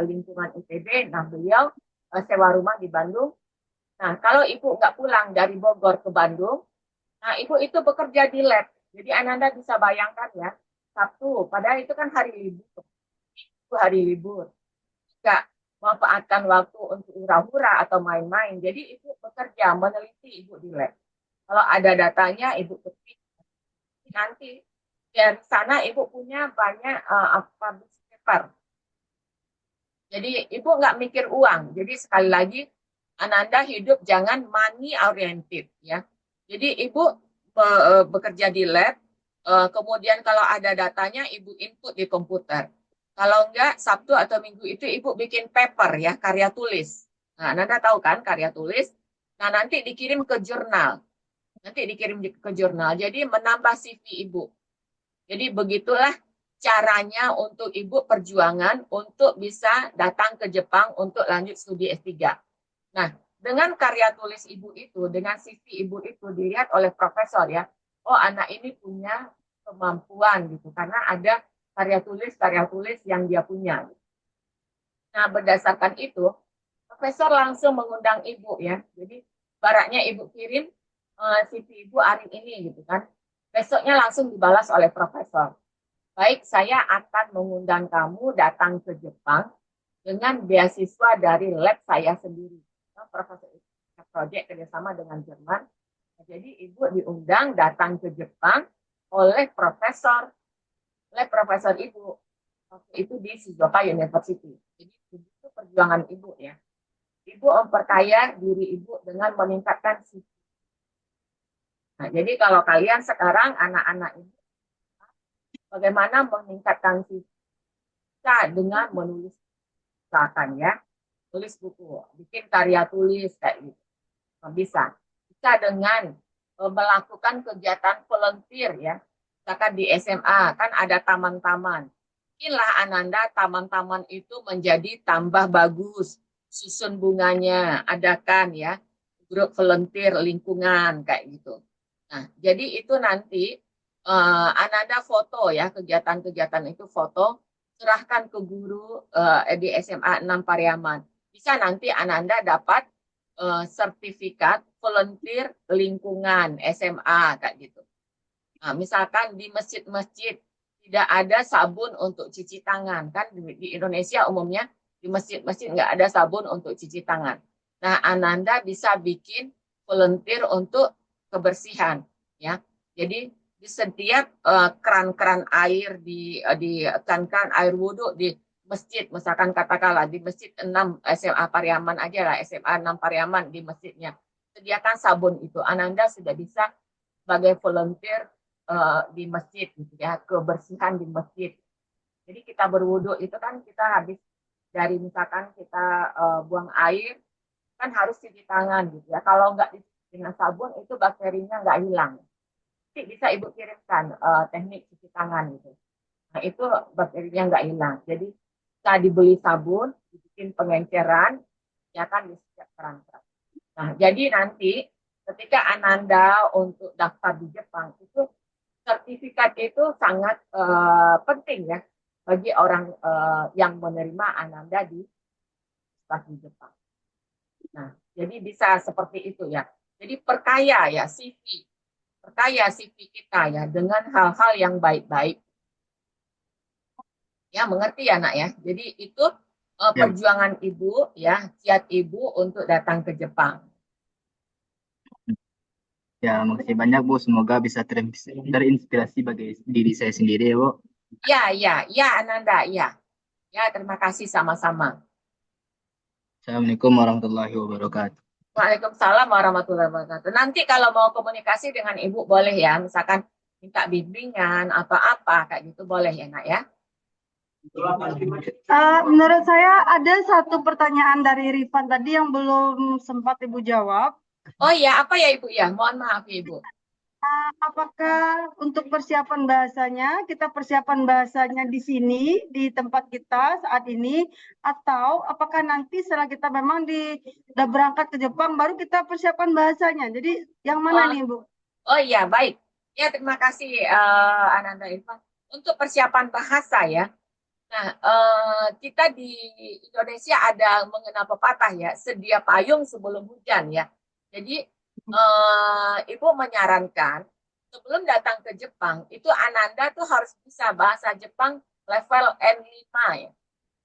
lingkungan ITB, nah beliau sewa rumah di Bandung. Nah kalau ibu nggak pulang dari Bogor ke Bandung, nah ibu itu bekerja di lab. Jadi Ananda bisa bayangkan ya, Sabtu, padahal itu kan hari libur, itu hari libur. Nggak memanfaatkan waktu untuk hura-hura atau main-main. Jadi ibu bekerja, meneliti ibu di lab. Kalau ada datanya, ibu ketik. Nanti dari sana ibu punya banyak publish paper. Jadi ibu nggak mikir uang. Jadi sekali lagi, Ananda hidup jangan money oriented ya. Jadi ibu bekerja di lab, kemudian kalau ada datanya ibu input di komputer. Kalau enggak, Sabtu atau Minggu itu ibu bikin paper ya, karya tulis. Nah, Ananda tahu kan karya tulis? Nah, nanti dikirim ke jurnal. Nanti dikirim ke jurnal. Jadi menambah CV ibu. Jadi begitulah caranya untuk ibu perjuangan untuk bisa datang ke Jepang untuk lanjut studi S3. Nah, dengan karya tulis ibu itu, dengan CV ibu itu dilihat oleh profesor ya, oh anak ini punya kemampuan gitu, karena ada karya tulis yang dia punya. Nah, berdasarkan itu, profesor langsung mengundang ibu ya. Jadi, baraknya ibu kirim CV ibu hari ini gitu kan. Besoknya langsung dibalas oleh profesor. Baik, saya akan mengundang kamu datang ke Jepang dengan beasiswa dari lab saya sendiri. Profesor project kerjasama dengan Jerman. Jadi ibu diundang datang ke Jepang oleh profesor ibu waktu itu di Shizuoka University. Jadi itu perjuangan ibu ya. Ibu memperkaya diri ibu dengan meningkatkan CV. Nah, jadi kalau kalian sekarang anak-anak ibu, bagaimana meningkatkan CV dengan menulis, misalkan ya, tulis buku, bikin karya tulis kayak gitu. Nah, bisa dengan melakukan kegiatan volunteer ya. Misalkan di SMA kan ada taman-taman. Bikinlah Ananda taman-taman itu menjadi tambah bagus. Susun bunganya, adakan ya grup volunteer lingkungan kayak gitu. Nah, jadi itu nanti Ananda foto ya, kegiatan-kegiatan itu foto, serahkan ke guru di SMA 6 Pariaman. Bisa nanti Ananda dapat sertifikat volunteer lingkungan SMA kayak gitu. Nah, misalkan di masjid-masjid tidak ada sabun untuk cuci tangan, kan di Indonesia umumnya di masjid-masjid nggak ada sabun untuk cuci tangan. Nah, Ananda bisa bikin volunteer untuk kebersihan, ya. Jadi di setiap keran-keran air di keran air wudhu di masjid, misalkan katakanlah di masjid 6 SMA Pariaman aja lah, SMA 6 Pariaman di masjidnya, sediakan sabun itu. Ananda sudah bisa sebagai volunteer di masjid gitu ya, kebersihan di masjid. Jadi kita berwudu itu kan kita habis dari misalkan kita buang air kan harus cuci tangan gitu ya. Kalau nggak dengan sabun itu bakterinya nggak hilang. Nanti bisa ibu kirimkan teknik cuci tangan gitu. Nah itu bakterinya nggak hilang. Jadi kita dibeli sabun, dibikin pengenceran, ya kan di setiap keran-keran. Nah jadi nanti ketika Ananda untuk daftar di Jepang itu sertifikat itu sangat penting ya bagi orang yang menerima Ananda di Jepang. Nah, jadi bisa seperti itu ya. Jadi perkaya ya CV kita ya dengan hal-hal yang baik-baik. Ya, mengerti ya nak ya. Jadi itu perjuangan ibu ya, kiat ibu untuk datang ke Jepang. Ya, makasih banyak Bu. Semoga bisa terinspirasi bagi diri saya sendiri ya Bu. Ya Ananda, ya. Ya, terima kasih sama-sama. Assalamualaikum warahmatullahi wabarakatuh. Waalaikumsalam warahmatullahi wabarakatuh. Nanti kalau mau komunikasi dengan ibu boleh ya, misalkan minta bimbingan atau apa kayak gitu boleh ya nak ya. Menurut saya ada satu pertanyaan dari Rifan tadi yang belum sempat Ibu jawab. Oh iya, apa ya ibu ya? Mohon maaf ya ibu. Apakah untuk persiapan bahasanya, kita persiapan bahasanya di sini, di tempat kita saat ini, atau apakah nanti setelah kita memang udah berangkat ke Jepang, baru kita persiapan bahasanya. Jadi yang mana nih, Bu? Oh iya, baik. Ya, terima kasih Ananda Irfan. Untuk persiapan bahasa ya. Nah, kita di Indonesia ada mengenal pepatah ya, sedia payung sebelum hujan ya. Jadi, Ibu menyarankan sebelum datang ke Jepang, itu Ananda tuh harus bisa bahasa Jepang level N5 ya.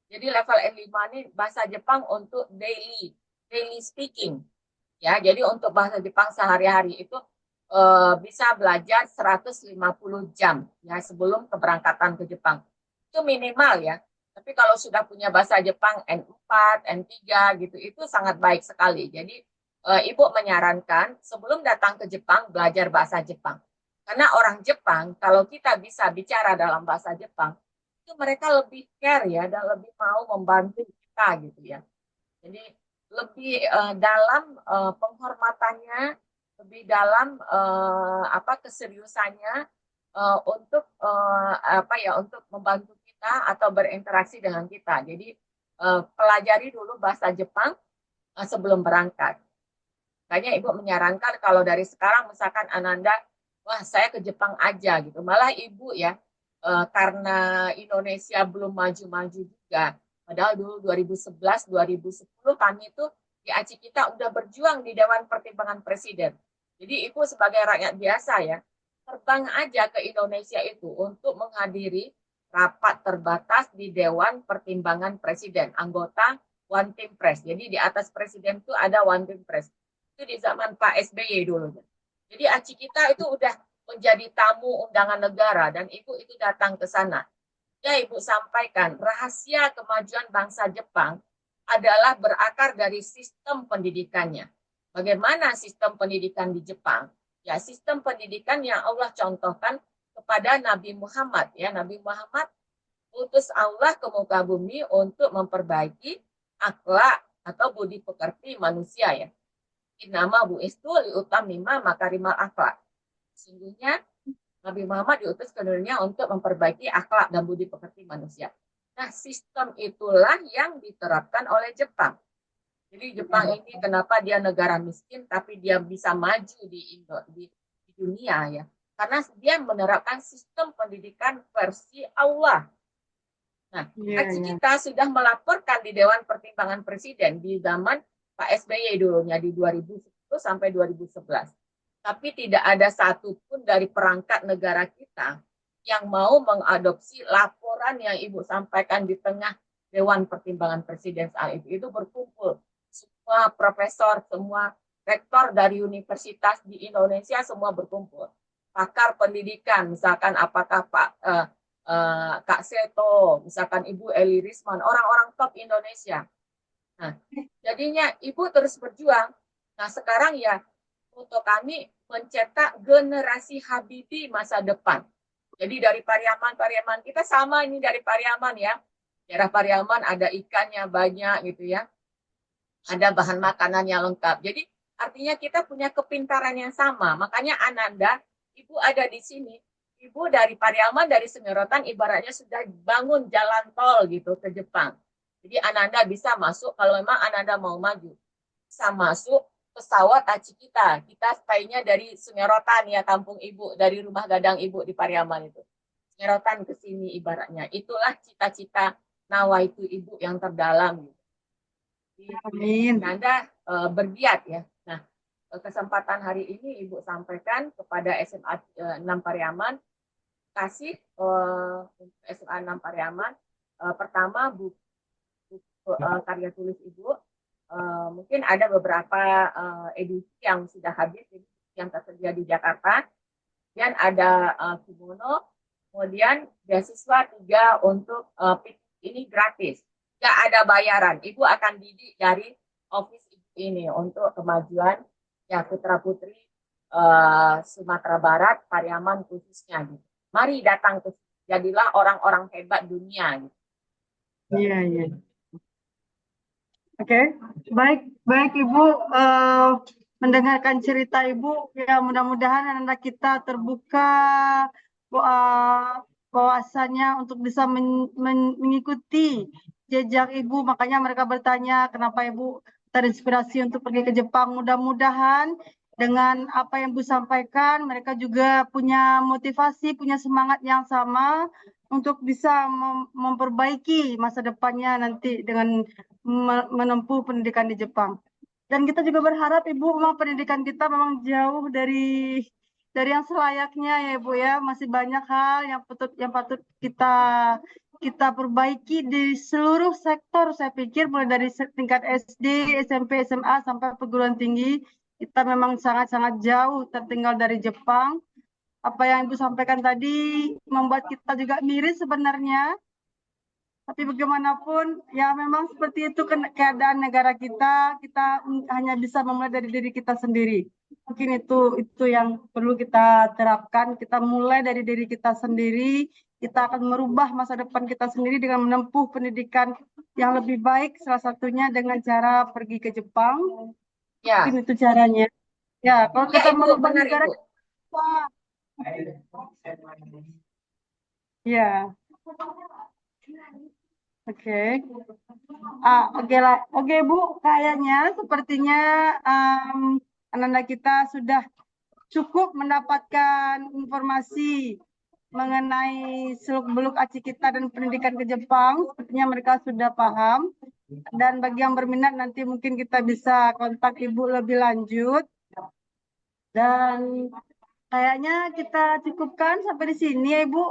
Jadi level N5 ini bahasa Jepang untuk daily speaking. Ya, jadi untuk bahasa Jepang sehari-hari itu bisa belajar 150 jam ya sebelum keberangkatan ke Jepang. Itu minimal ya. Tapi kalau sudah punya bahasa Jepang N4, N3 gitu, itu sangat baik sekali. Jadi Ibu menyarankan sebelum datang ke Jepang belajar bahasa Jepang. Karena orang Jepang kalau kita bisa bicara dalam bahasa Jepang, itu mereka lebih care ya dan lebih mau membantu kita gitu ya. Jadi lebih dalam penghormatannya, lebih dalam keseriusannya untuk untuk membantu kita atau berinteraksi dengan kita. Jadi pelajari dulu bahasa Jepang sebelum berangkat. Makanya Ibu menyarankan kalau dari sekarang misalkan Ananda, wah saya ke Jepang aja gitu. Malah Ibu ya karena Indonesia belum maju-maju juga. Padahal dulu 2011, 2010 kami itu di ACI kita udah berjuang di Dewan Pertimbangan Presiden. Jadi Ibu sebagai rakyat biasa ya, terbang aja ke Indonesia itu untuk menghadiri rapat terbatas di Dewan Pertimbangan Presiden, anggota One Team Press. Jadi di atas presiden itu ada One Team Press. Itu di zaman Pak SBY dulu. Jadi aci kita itu udah menjadi tamu undangan negara dan Ibu itu datang ke sana. Ya, Ibu sampaikan, rahasia kemajuan bangsa Jepang adalah berakar dari sistem pendidikannya. Bagaimana sistem pendidikan di Jepang? Ya, sistem pendidikan yang Allah contohkan kepada Nabi Muhammad. Ya, Nabi Muhammad utus Allah ke muka bumi untuk memperbaiki akhlak atau budi pekerti manusia ya. Innama bu'istu liutamima makarimal akhlak. Sesungguhnya Nabi Muhammad diutus ke dunia untuk memperbaiki akhlak dan budi pekerti manusia. Nah, sistem itulah yang diterapkan oleh Jepang. Jadi Jepang ini kenapa dia negara miskin tapi dia bisa maju di dunia ya. Karena dia menerapkan sistem pendidikan versi Allah. Nah, kita sudah melaporkan di Dewan Pertimbangan Presiden di zaman Pak SBY dulunya di 2010 sampai 2011. Tapi tidak ada satupun dari perangkat negara kita yang mau mengadopsi laporan yang Ibu sampaikan di tengah Dewan Pertimbangan Presiden saat itu. Itu berkumpul semua profesor, semua rektor dari universitas di Indonesia semua berkumpul. Pakar pendidikan, misalkan apakah Kak Seto, misalkan Ibu Eli Risman, orang-orang top Indonesia. Nah, jadinya Ibu terus berjuang. Nah, sekarang ya untuk kami mencetak generasi Habibie masa depan. Jadi dari Pariaman kita sama ini dari Pariaman ya. Daerah Pariaman ada ikannya banyak gitu ya. Ada bahan makanan yang lengkap. Jadi artinya kita punya kepintaran yang sama. Makanya Ananda, Ibu ada di sini. Ibu dari Pariaman, dari Semerotan ibaratnya sudah bangun jalan tol gitu ke Jepang. Jadi Ananda bisa masuk kalau memang Ananda mau maju. Bisa masuk pesawat aci kita. Kita stay-nya dari Semerotan ya, kampung Ibu, dari rumah gadang Ibu di Pariaman itu. Semerotan ke sini ibaratnya. Itulah cita-cita nawaitu Ibu yang terdalam. Amin. Anda bergiat ya. Nah, kesempatan hari ini Ibu sampaikan kepada SMA 6 Pariaman, kasih SMA 6 Pariaman, pertama buku karya tulis Ibu, mungkin ada beberapa edisi yang sudah habis yang tersedia di Jakarta, dan ada kimono, kemudian beasiswa 3 untuk ini gratis, nggak ada bayaran. Ibu akan didik dari office ini untuk kemajuan ya putra putri Sumatera Barat, Pariaman khususnya. Gitu. Mari datang ke jadilah orang-orang hebat dunia. Gitu. Iya, iya. Oke, baik Ibu, mendengarkan cerita Ibu, ya mudah-mudahan anak kita terbuka wawasannya untuk bisa mengikuti jejak Ibu. Makanya mereka bertanya kenapa Ibu terinspirasi untuk pergi ke Jepang. Mudah-mudahan dengan apa yang Ibu sampaikan, mereka juga punya motivasi, punya semangat yang sama untuk bisa memperbaiki masa depannya nanti dengan menempuh pendidikan di Jepang. Dan kita juga berharap Ibu memang pendidikan kita memang jauh dari yang selayaknya ya Ibu ya. Masih banyak hal yang patut kita perbaiki di seluruh sektor. Saya pikir mulai dari tingkat SD, SMP, SMA sampai perguruan tinggi kita memang sangat-sangat jauh tertinggal dari Jepang. Apa yang Ibu sampaikan tadi membuat kita juga miris sebenarnya. Tapi bagaimanapun, ya memang seperti itu keadaan negara kita hanya bisa memulai dari diri kita sendiri. Mungkin itu yang perlu kita terapkan. Kita mulai dari diri kita sendiri, kita akan merubah masa depan kita sendiri dengan menempuh pendidikan yang lebih baik, salah satunya dengan cara pergi ke Jepang. Ya. Mungkin itu caranya. Ya, kalau kita merubah negara Ibu. Ya. Oke. Oke Bu, kayaknya sepertinya anak-anak kita sudah cukup mendapatkan informasi mengenai seluk-beluk aci kita dan pendidikan ke Jepang. Sepertinya mereka sudah paham. Dan bagi yang berminat nanti mungkin kita bisa kontak Ibu lebih lanjut. Dan kayaknya kita cukupkan sampai di sini ya Ibu,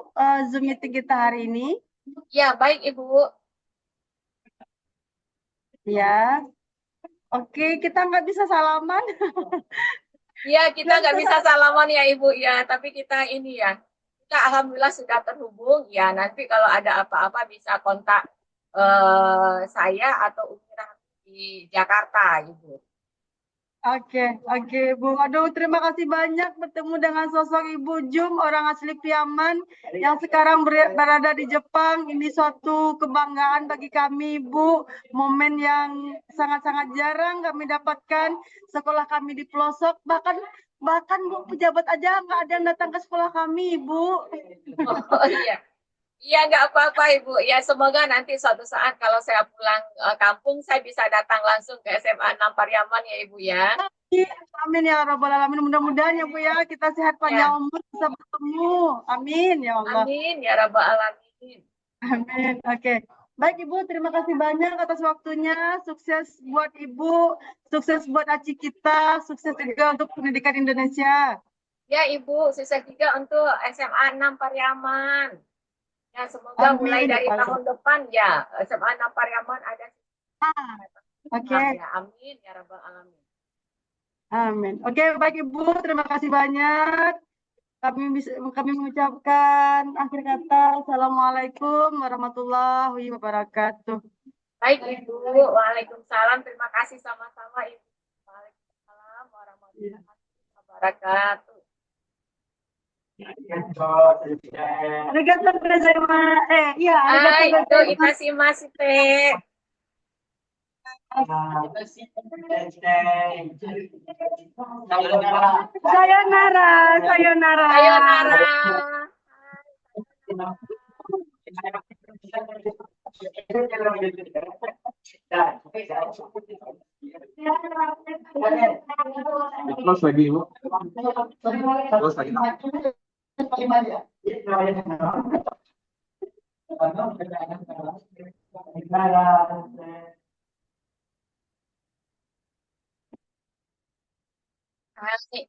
Zoom meeting kita hari ini. Ya, baik Ibu. Ya, oke, kita nggak bisa salaman. Iya, kita Nggak nggak bisa bisa salaman ya Ibu ya, tapi kita ini ya, kita alhamdulillah sudah terhubung. Ya, nanti kalau ada apa-apa bisa kontak saya atau Umi Rahmi di Jakarta, Ibu. Oke, oke, Bu. Aduh, terima kasih banyak bertemu dengan sosok Ibu Jum, orang asli Piaman yang sekarang berada di Jepang. Ini suatu kebanggaan bagi kami, Bu. Momen yang sangat-sangat jarang kami dapatkan. Sekolah kami di pelosok, bahkan Bu pejabat aja nggak ada yang datang ke sekolah kami, Bu. Oh iya. Iya, nggak apa-apa Ibu. Ya, semoga nanti suatu saat kalau saya pulang kampung, saya bisa datang langsung ke SMA 6 Pariaman ya Ibu ya. Amin ya Rabbal Alamin. Mudah-mudahan ya Bu ya, kita sehat panjang Ya, umur bisa bertemu. Amin ya Allah. amin ya Rabbal Alamin. Amin. Oke. Baik Ibu, terima kasih banyak atas waktunya. Sukses buat Ibu, sukses buat Aci kita, sukses juga untuk pendidikan Indonesia. Ya Ibu, sukses juga untuk SMA 6 Pariaman. Ya, semoga mulai Amin. dari tahun depan ya SMA 6 Pariaman ada Oke. ya. Amin ya Rabbal Alamin. Amin. Oke, baik Ibu, terima kasih banyak. Kami mengucapkan akhir kata. Assalamualaikum warahmatullahi wabarakatuh. Baik Ibu, Waalaikumsalam. Terima kasih sama-sama Ibu. Waalaikumsalam warahmatullahi wabarakatuh. Arigatou gozaimasu. Iya, arigatou Itu gozaimasu. itasimasu teh. Sayonara, sayonara. Sayonara. Close lagi, Bu. Close lagi. Asik.